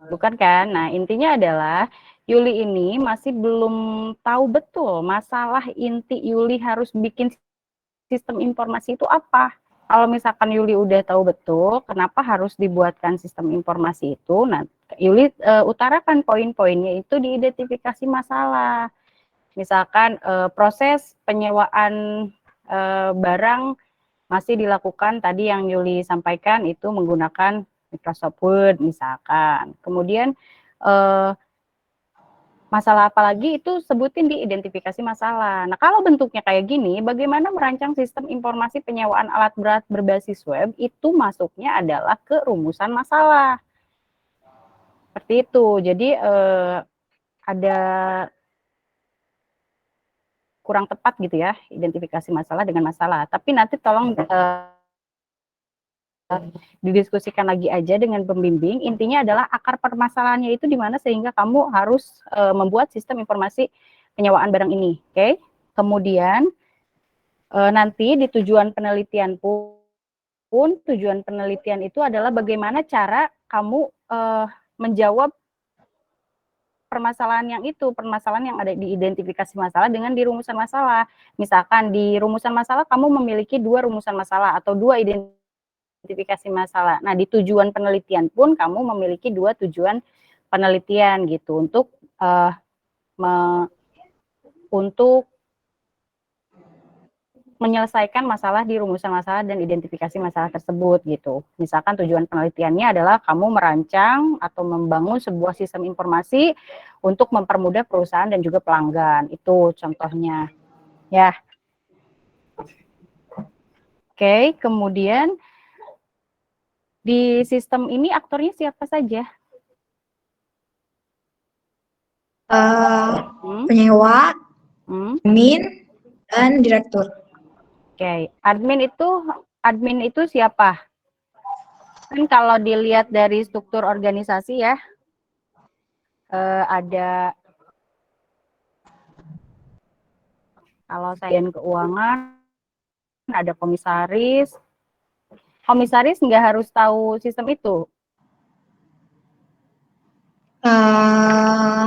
Bukan kan? Nah, intinya adalah Yuli ini masih belum tahu betul masalah inti Yuli harus bikin sistem informasi itu apa. Kalau misalkan Yuli udah tahu betul kenapa harus dibuatkan sistem informasi itu, nah Yuli utarakan poin-poinnya itu di identifikasi masalah. Misalkan proses penyewaan barang masih dilakukan tadi yang Yuli sampaikan itu menggunakan Microsoft Word misalkan. Kemudian masalah apa lagi itu sebutin di identifikasi masalah. Nah, kalau bentuknya kayak gini, bagaimana merancang sistem informasi penyewaan alat berat berbasis web itu masuknya adalah ke rumusan masalah. Seperti itu. Jadi ada kurang tepat gitu ya identifikasi masalah dengan masalah. Tapi nanti tolong didiskusikan lagi aja dengan pembimbing. Intinya adalah akar permasalahannya itu di mana sehingga kamu harus membuat sistem informasi penyewaan barang ini. Oke. Kemudian nanti di tujuan penelitian pun tujuan penelitian itu adalah bagaimana cara kamu menjawab permasalahan yang ada di identifikasi masalah dengan di rumusan masalah. Misalkan di rumusan masalah kamu memiliki 2 rumusan masalah atau 2 identifikasi masalah. Nah, di tujuan penelitian pun kamu memiliki 2 tujuan penelitian gitu untuk menyelesaikan masalah di rumusan masalah dan identifikasi masalah tersebut gitu. Misalkan tujuan penelitiannya adalah kamu merancang atau membangun sebuah sistem informasi untuk mempermudah perusahaan dan juga pelanggan. Itu contohnya. Ya. Oke, kemudian di sistem ini aktornya siapa saja? Penyewa, admin, dan direktur. Oke, admin itu siapa? Kan kalau dilihat dari struktur organisasi ya, ada kalau saya keuangan, ada komisaris. Komisaris nggak harus tahu sistem itu. Eh,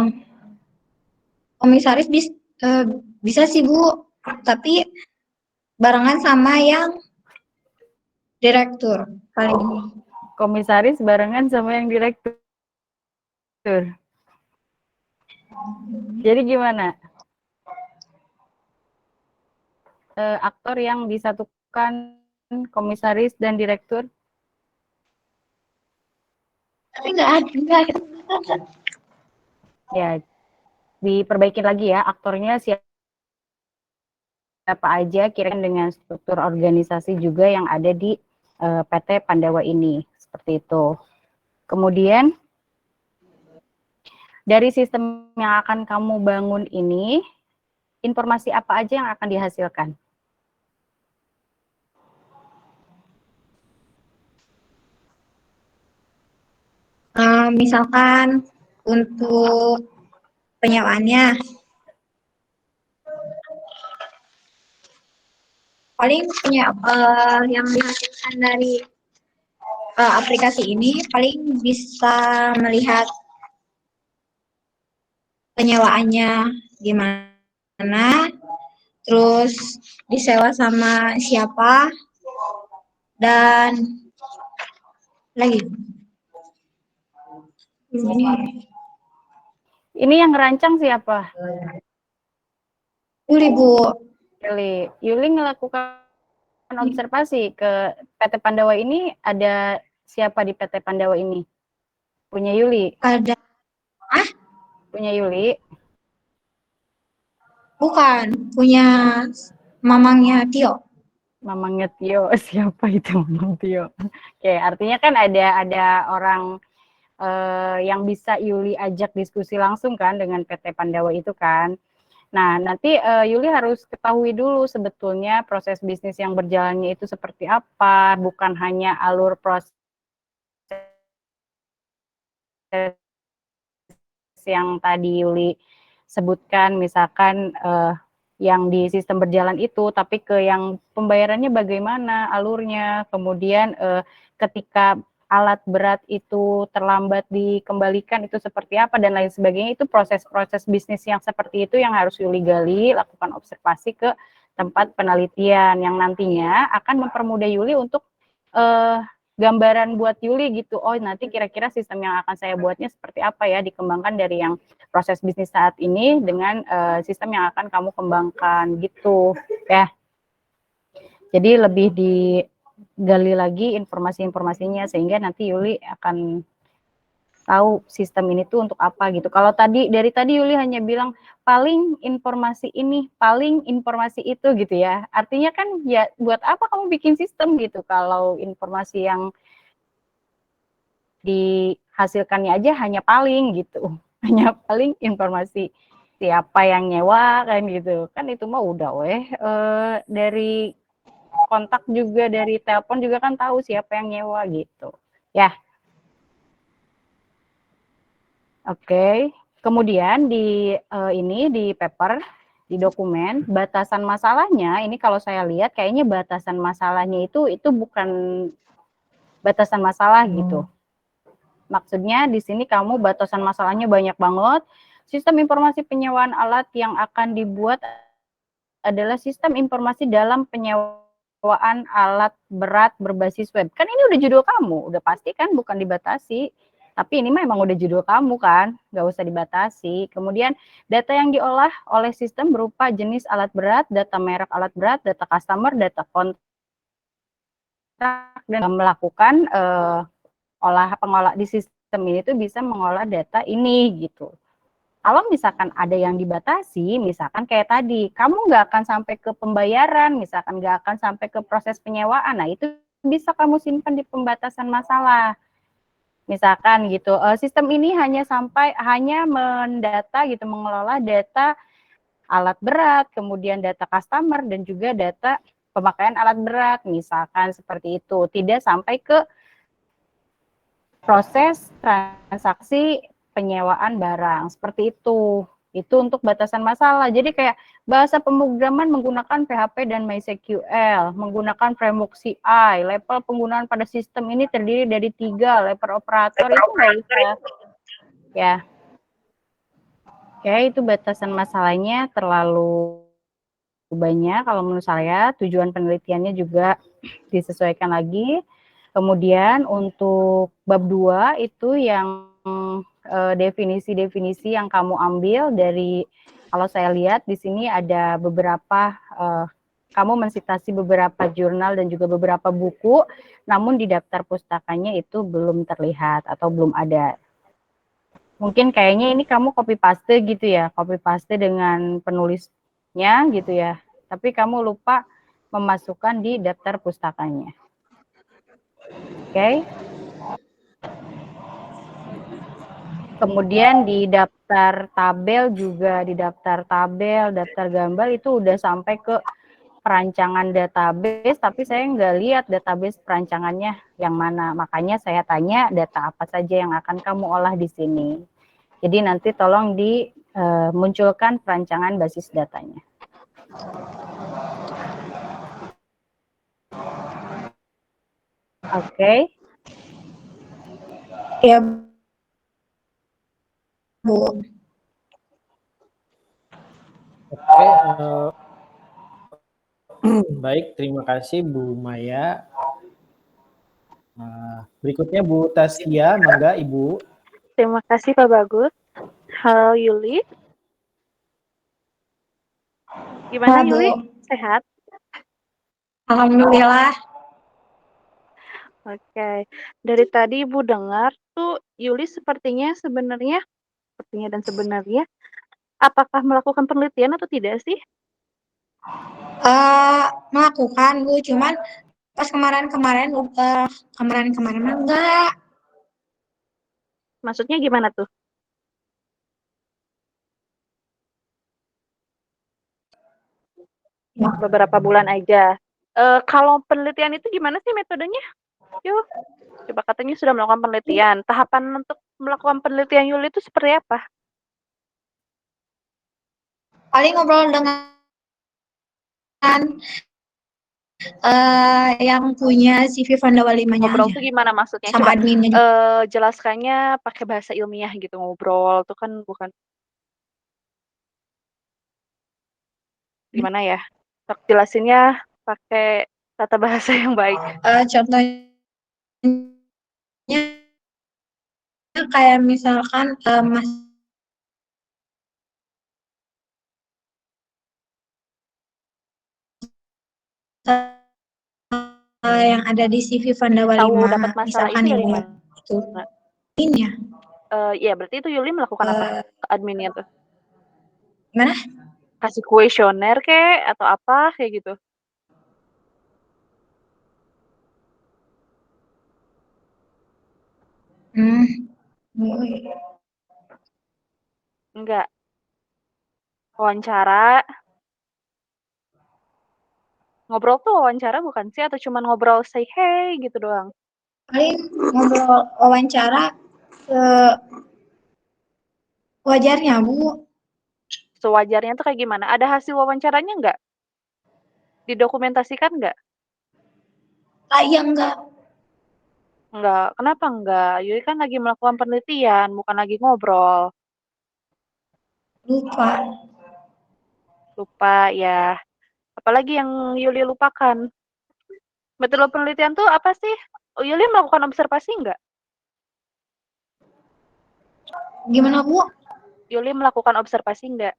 komisaris bisa sih Bu, tapi barengan sama yang direktur paling. Komisaris barengan sama yang direktur. Jadi gimana? Aktor yang disatukan komisaris dan direktur? Tapi nggak ada. Ya, diperbaiki lagi ya, aktornya siapa aja, kira-kira dengan struktur organisasi juga yang ada di PT Pandawa ini, seperti itu. Kemudian, dari sistem yang akan kamu bangun ini, informasi apa aja yang akan dihasilkan? Misalkan untuk penyewaannya, paling yang dihasilkan dari aplikasi ini paling bisa melihat penyewaannya gimana, terus disewa sama siapa, dan lagi. Ini yang ngerancang siapa? Yuli, Bu. Yuli ngelakukan observasi ke PT Pandawa ini, ada siapa di PT Pandawa ini? Punya Yuli? Ada. Punya Yuli? Bukan, punya mamangnya Tio. Mamangnya Tio, siapa itu Mamang Tio? Oke, artinya kan ada orang yang bisa Yuli ajak diskusi langsung kan dengan PT Pandawa itu kan. Nah, nanti Yuli harus ketahui dulu sebetulnya proses bisnis yang berjalannya itu seperti apa, bukan hanya alur proses yang tadi Yuli sebutkan, misalkan yang di sistem berjalan itu, tapi ke yang pembayarannya bagaimana alurnya, kemudian ketika alat berat itu terlambat dikembalikan itu seperti apa dan lain sebagainya. Itu proses-proses bisnis yang seperti itu yang harus Yuli gali, lakukan observasi ke tempat penelitian yang nantinya akan mempermudah Yuli untuk gambaran buat Yuli gitu. Oh, nanti kira-kira sistem yang akan saya buatnya seperti apa ya, dikembangkan dari yang proses bisnis saat ini dengan sistem yang akan kamu kembangkan gitu ya. Jadi lebih digali lagi informasi-informasinya sehingga nanti Yuli akan tahu sistem ini tuh untuk apa gitu. Kalau dari tadi Yuli hanya bilang paling informasi ini, paling informasi itu gitu ya. Artinya kan ya buat apa kamu bikin sistem gitu kalau informasi yang dihasilkannya aja hanya paling gitu. Hanya paling informasi siapa yang nyewa kan gitu. Kan itu mah udah dari kontak juga, dari telepon juga kan tahu siapa yang nyewa gitu. Ya. Oke. Kemudian di paper, di dokumen, batasan masalahnya ini kalau saya lihat kayaknya batasan masalahnya itu bukan batasan masalah gitu. Maksudnya di sini kamu batasan masalahnya banyak banget. Sistem informasi penyewaan alat yang akan dibuat adalah sistem informasi dalam penyewaan alat berat berbasis web. Kan ini udah judul kamu, udah pasti kan bukan dibatasi. Tapi ini memang udah judul kamu kan, nggak usah dibatasi. Kemudian data yang diolah oleh sistem berupa jenis alat berat, data merek alat berat, data customer, data kontrak, dan melakukan pengolah di sistem ini tuh bisa mengolah data ini gitu. Kalau misalkan ada yang dibatasi, misalkan kayak tadi, kamu nggak akan sampai ke pembayaran, misalkan nggak akan sampai ke proses penyewaan, nah itu bisa kamu simpan di pembatasan masalah. Misalkan gitu, sistem ini hanya mendata gitu, mengelola data alat berat, kemudian data customer, dan juga data pemakaian alat berat, misalkan seperti itu. Tidak sampai ke proses transaksi penyewaan barang, seperti itu. Itu untuk batasan masalah. Jadi kayak bahasa pemrograman menggunakan PHP dan MySQL, menggunakan framework CI, level penggunaan pada sistem ini terdiri dari 3, level operator itu Ya. Oke, itu batasan masalahnya terlalu banyak kalau menurut saya. Tujuan penelitiannya juga disesuaikan lagi. Kemudian untuk bab 2 itu yang definisi-definisi yang kamu ambil dari, kalau saya lihat di sini ada beberapa, kamu mensitasi beberapa jurnal dan juga beberapa buku, namun di daftar pustakanya itu belum terlihat atau belum ada. Mungkin kayaknya ini kamu copy paste gitu ya, copy paste dengan penulisnya gitu ya, tapi kamu lupa memasukkan di daftar pustakanya. Oke. Kemudian di daftar tabel juga, di daftar tabel, daftar gambar itu udah sampai ke perancangan database, tapi saya nggak lihat database perancangannya yang mana. Makanya saya tanya data apa saja yang akan kamu olah di sini. Jadi nanti tolong dimunculkan perancangan basis datanya. Oke. Ya, Bu. Oke, baik, terima kasih Bu Maya. Berikutnya Bu Tasya, mangga Ibu. Terima kasih Pak Bagus. Halo Yuli. Gimana Halo, Bu. Yuli? Sehat? Alhamdulillah. Oke. Dari tadi Ibu dengar tuh Yuli sepertinya dan sebenarnya apakah melakukan penelitian atau tidak sih? Melakukan, Bu. Cuman pas kemarin-kemarin mah enggak. Maksudnya gimana tuh? Beberapa bulan aja. Kalau penelitian itu gimana sih metodenya? Yuk, coba katanya sudah melakukan penelitian. Tahapan untuk melakukan penelitian Yuli itu seperti apa? Paling ngobrol dengan yang punya CV Vandawa 5-nya Ngobrol aja. tuh gimana maksudnya? Sama Coba adminnya juga. jelaskannya pakai bahasa ilmiah gitu. Ngobrol tuh kan bukan gimana ya? Jelasinnya pakai tata bahasa yang baik. Contohnya kayak misalkan yang ada di CV Vandawa Tahu 5, dapat masalah misalkan itu dari ini mana? itu. Ini ya. Ya berarti itu Yuli melakukan apa? Ke adminnya tuh? Gimana? Kasih kuesioner kek atau apa kayak gitu? Hmm. Enggak. Wawancara. Ngobrol tuh wawancara bukan sih? Atau cuma ngobrol say hey gitu doang? Paling ngobrol wawancara wajarnya, Bu. Sewajarnya tuh kayak gimana? Ada hasil wawancaranya nggak? Didokumentasikan nggak? Ya enggak. Nggak. Kenapa nggak? Yuli kan lagi melakukan penelitian, bukan lagi ngobrol. Lupa. Lupa ya. Apalagi yang Yuli lupakan? Metode penelitian tuh apa sih? Yuli melakukan observasi nggak? Gimana, Bu? Yuli melakukan observasi nggak?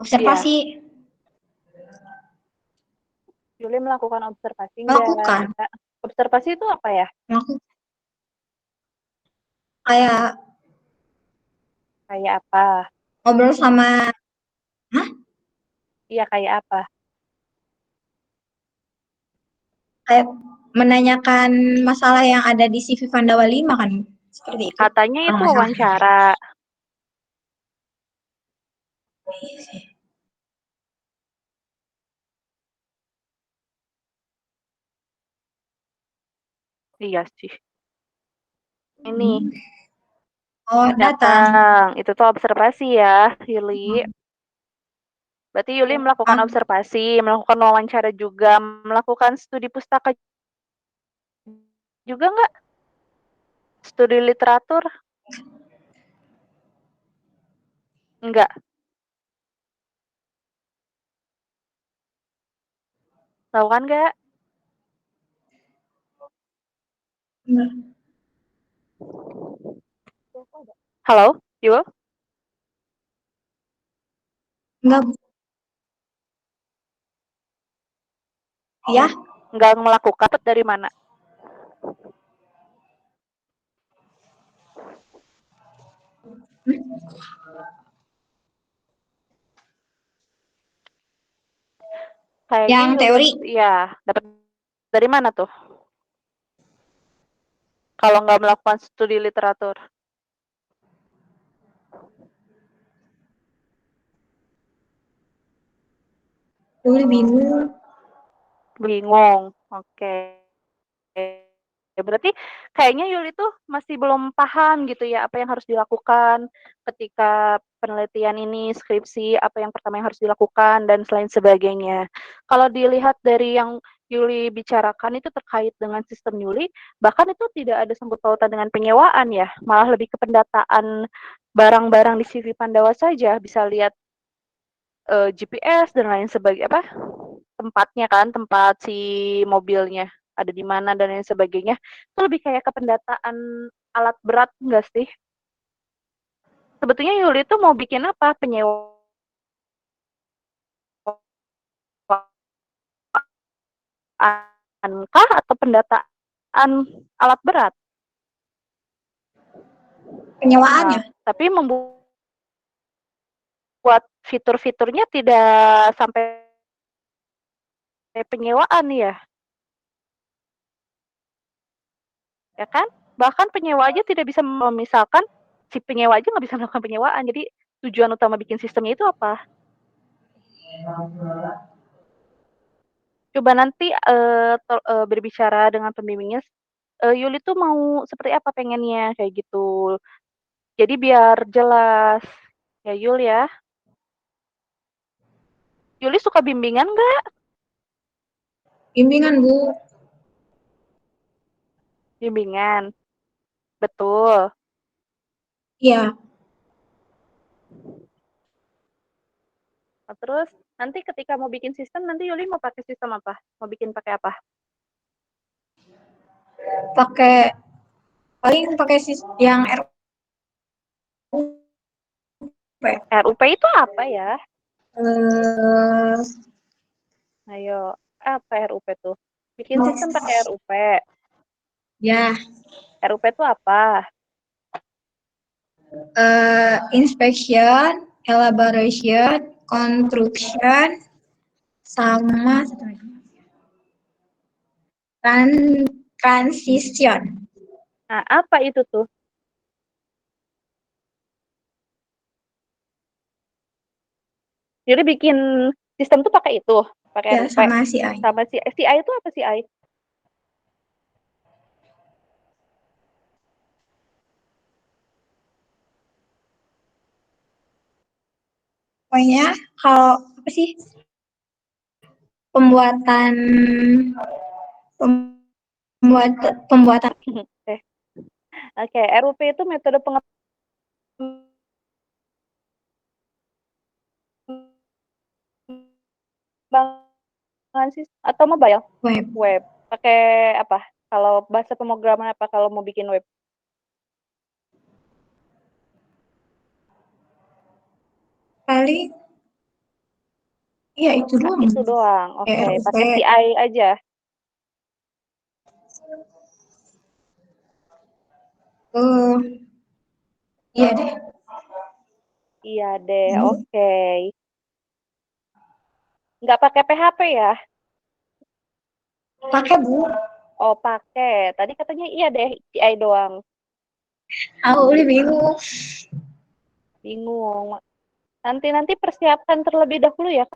Observasi. Iya. Yuli melakukan observasi Melakukan. nggak? Observasi itu apa ya? Melakukan. Kayak Kayak apa? ngobrol sama, Iya, kayak apa? kayak menanyakan masalah yang ada di CV Vandawa 5 kan? Seperti itu. Katanya Kalau itu nggak salah. wawancara. Iya sih. Iya sih. Ini Oh, datang. Itu tuh observasi ya, Yuli. Berarti Yuli melakukan observasi, melakukan wawancara juga, melakukan studi pustaka juga nggak? Studi literatur? Enggak. Tahu kan nggak? Halo, Yul? Enggak, Bu. Ya, Nggak melakukan dari mana? Kayaknya yang teori. iya, dapat dari mana tuh? Kalau nggak melakukan studi literatur. Dulu bingung. Bingung. Oke. Ya, berarti kayaknya Yuli tuh masih belum paham gitu ya apa yang harus dilakukan ketika penelitian ini, skripsi, apa yang pertama yang harus dilakukan dan selain sebagainya. Kalau dilihat dari yang Yuli bicarakan itu terkait dengan sistem Yuli, bahkan itu tidak ada sangkut pautan dengan penyewaan ya, malah lebih ke pendataan barang-barang di CV Pandawa saja, bisa lihat GPS dan lain sebagainya apa tempatnya kan, tempat si mobilnya ada di mana dan lain sebagainya. Itu lebih kayak ke pendataan alat berat enggak sih? Sebetulnya Yuli itu mau bikin apa? Penyewaan kah atau pendataan alat berat? Penyewaannya. Tapi membuat fitur-fiturnya tidak sampai penyewaan ya. Ya kan? Bahkan penyewa aja tidak bisa misalkan si penyewa aja nggak bisa melakukan penyewaan. Jadi tujuan utama bikin sistemnya itu apa? Coba nanti berbicara dengan pembimbingnya. Yuli tuh mau seperti apa pengennya kayak gitu. Jadi biar jelas ya Yul ya. Yuli suka bimbingan nggak? Bimbingan, Bu. Bimbingan, betul. Iya. Nah, terus nanti ketika mau bikin sistem, nanti Yuli mau pakai sistem apa? Mau bikin pakai apa? Paling pakai yang RUP. RUP itu apa ya? Eh, Ayo, apa RUP tuh? Bikin sistem pakai RUP. ya, RUP itu apa? inspection, elaboration, construction, sama satu lagi. Transition. Nah, apa itu tuh? Jadi bikin sistem tuh pakai itu, pakai Ya, RUP. sama CI. Sama CI itu apa CI? Pokoknya kalau apa sih pembuatan pembuatan Oke. Oke, RUP itu metode pengembangan sistem atau mobile? web. Web. Pakai apa? Kalau bahasa pemrograman apa kalau mau bikin web? Paling ya itu doang. Itu doang. Oke, RUP. pakai CI aja. Iya deh. Iya deh, oke. Nggak pakai PHP ya? Pakai, Bu. Oh, pakai. Tadi katanya iya deh, CI doang. Aku udah bingung. Bingung. Nanti persiapkan terlebih dahulu ya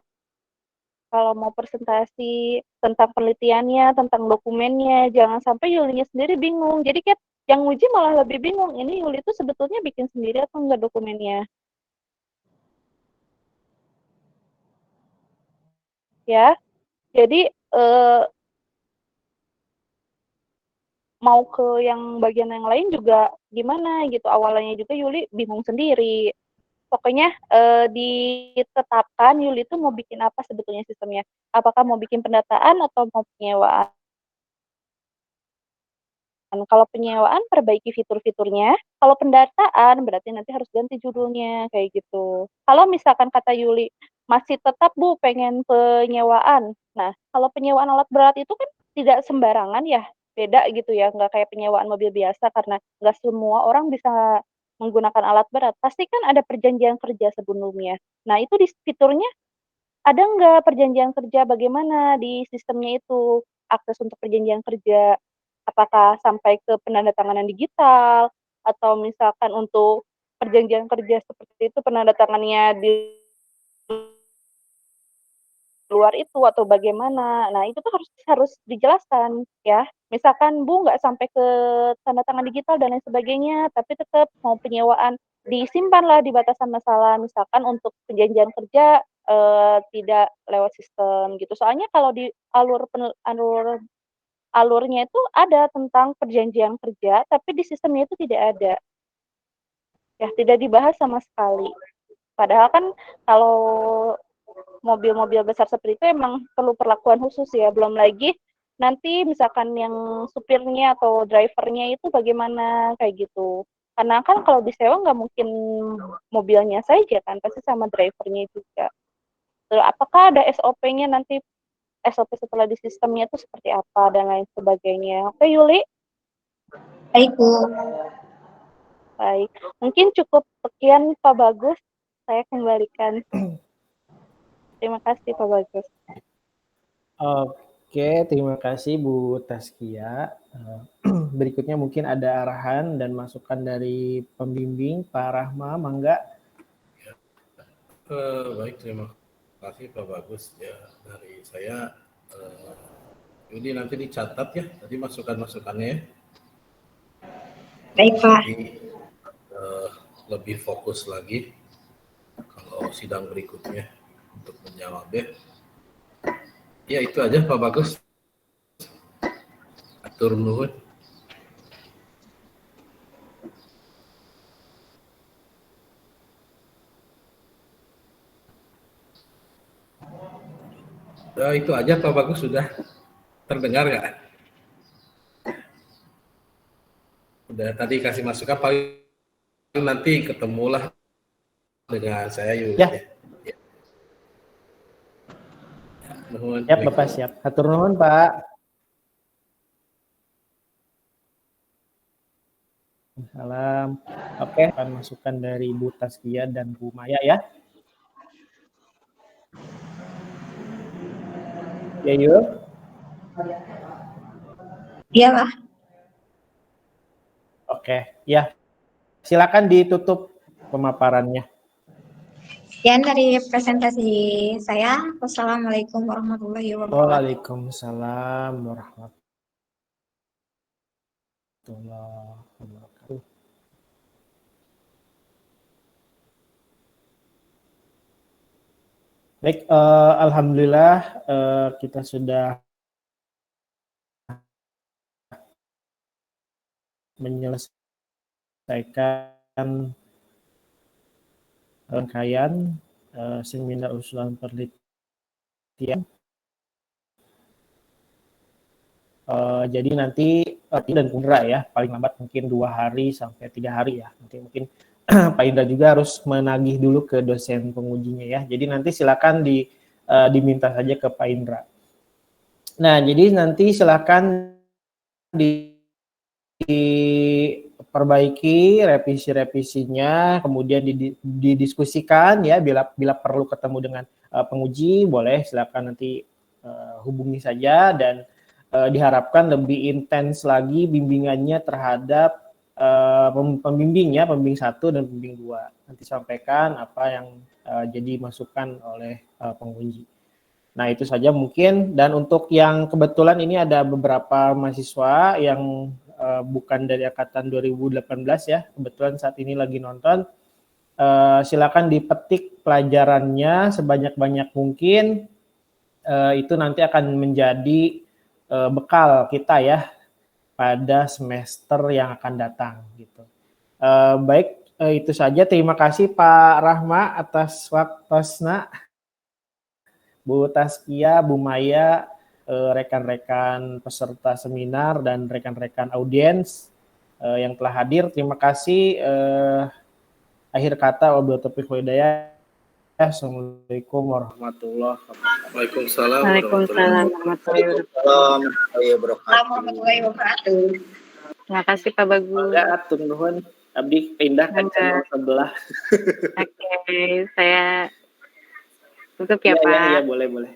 kalau mau presentasi tentang penelitiannya, tentang dokumennya, jangan sampai Yulinya sendiri bingung. Jadi kan yang uji malah lebih bingung. Ini Yuli itu sebetulnya bikin sendiri atau enggak dokumennya? Ya, jadi mau ke yang bagian yang lain juga gimana gitu. Awalnya juga Yuli bingung sendiri. Pokoknya ditetapkan Yuli itu mau bikin apa sebetulnya sistemnya. Apakah mau bikin pendataan atau mau penyewaan? Kalau penyewaan perbaiki fitur-fiturnya, kalau pendataan berarti nanti harus ganti judulnya kayak gitu. Kalau misalkan kata Yuli masih tetap Bu pengen penyewaan. Nah, kalau penyewaan alat berat itu kan tidak sembarangan ya, beda gitu ya, nggak kayak penyewaan mobil biasa karena nggak semua orang bisa menggunakan alat berat. Pasti kan ada perjanjian kerja sebelumnya. Nah, itu di fiturnya ada nggak perjanjian kerja, bagaimana di sistemnya itu, akses untuk perjanjian kerja, apakah sampai ke penandatanganan digital, atau misalkan untuk perjanjian kerja seperti itu penandatangannya di luar itu atau bagaimana. Nah, itu tuh harus dijelaskan ya. Misalkan Bu nggak sampai ke tanda tangan digital dan lain sebagainya, tapi tetap mau penyewaan disimpanlah di batasan masalah. Misalkan untuk perjanjian kerja tidak lewat sistem gitu. Soalnya kalau di alurnya itu ada tentang perjanjian kerja, tapi di sistemnya itu tidak ada. Ya, tidak dibahas sama sekali. Padahal kan kalau mobil-mobil besar seperti itu emang perlu perlakuan khusus ya. Belum lagi nanti misalkan yang supirnya atau drivernya itu bagaimana kayak gitu. Karena kan kalau disewa nggak mungkin mobilnya saja kan, pasti sama drivernya juga. Terus apakah ada SOP-nya nanti, SOP setelah di sistemnya itu seperti apa dan lain sebagainya. Oke Yuli? Baik, Bu. Baik. Mungkin cukup sekian Pak Bagus. Saya kembalikan. Terima kasih Pak Bagus. Oke, terima kasih Bu Taskia. Berikutnya mungkin ada arahan dan masukan dari pembimbing Pak Rahma, mangga. Baik, terima kasih Pak Bagus. Ya, dari saya, ini nanti dicatat ya, tadi masukan-masukannya ya. Baik, Pak. Jadi, lebih fokus lagi kalau sidang berikutnya untuk menjawabnya. Ya itu aja Pak Bagus. Atur nuhun. Itu aja Pak Bagus, sudah terdengar nggak? Udah tadi kasih masukan, paling nanti ketemulah dengan saya Yuli. Ya. Nuhun. Siap Bapak, siap. Hatur nuhun Pak. Salam. Oke, akan masukan dari Bu Taskia dan Bu Maya ya. Ya yuk. Iya, Pak. Oke, ya. Silakan ditutup pemaparannya. Sekian dari presentasi saya. Wassalamualaikum warahmatullahi wabarakatuh. Waalaikumsalam warahmatullahi wabarakatuh. Baik, alhamdulillah kita sudah menyelesaikan rangkaian seminar usulan penelitian. Jadi nanti dan Indra ya, paling lambat mungkin 2 hari sampai 3 hari ya. Nanti mungkin Pak Indra juga harus menagih dulu ke dosen pengujinya ya. Jadi nanti silakan diminta saja ke Pak Indra. Nah, jadi nanti silakan diperbaiki revisi-revisinya, kemudian didiskusikan ya, bila perlu ketemu dengan penguji, boleh silakan nanti hubungi saja, dan diharapkan lebih intens lagi bimbingannya terhadap pembimbing ya, pembimbing 1 dan pembimbing 2. Nanti sampaikan apa yang jadi masukan oleh penguji. Nah, itu saja mungkin. Dan untuk yang kebetulan ini ada beberapa mahasiswa yang bukan dari angkatan 2018 ya, kebetulan saat ini lagi nonton. Silakan dipetik pelajarannya sebanyak-banyak mungkin. Itu nanti akan menjadi bekal kita ya pada semester yang akan datang gitu. Baik, itu saja. Terima kasih Pak Rahma atas waktunya, Bu Taskia, Bu Maya, rekan-rekan peserta seminar dan rekan-rekan audiens yang telah hadir. Terima kasih. Akhir kata, wabillahi taufiq wal hidayah. Assalamualaikum warahmatullahi wabarakatuh. Waalaikumsalam Waalaikumsalam warahmatullahi Warahmatullahi wabarakatuh. Terima kasih Pak Bagus. Mangga atur nuhun. Abdi pindah ke channel sebelah. Oke, saya tutup ya Pak. Ya, boleh.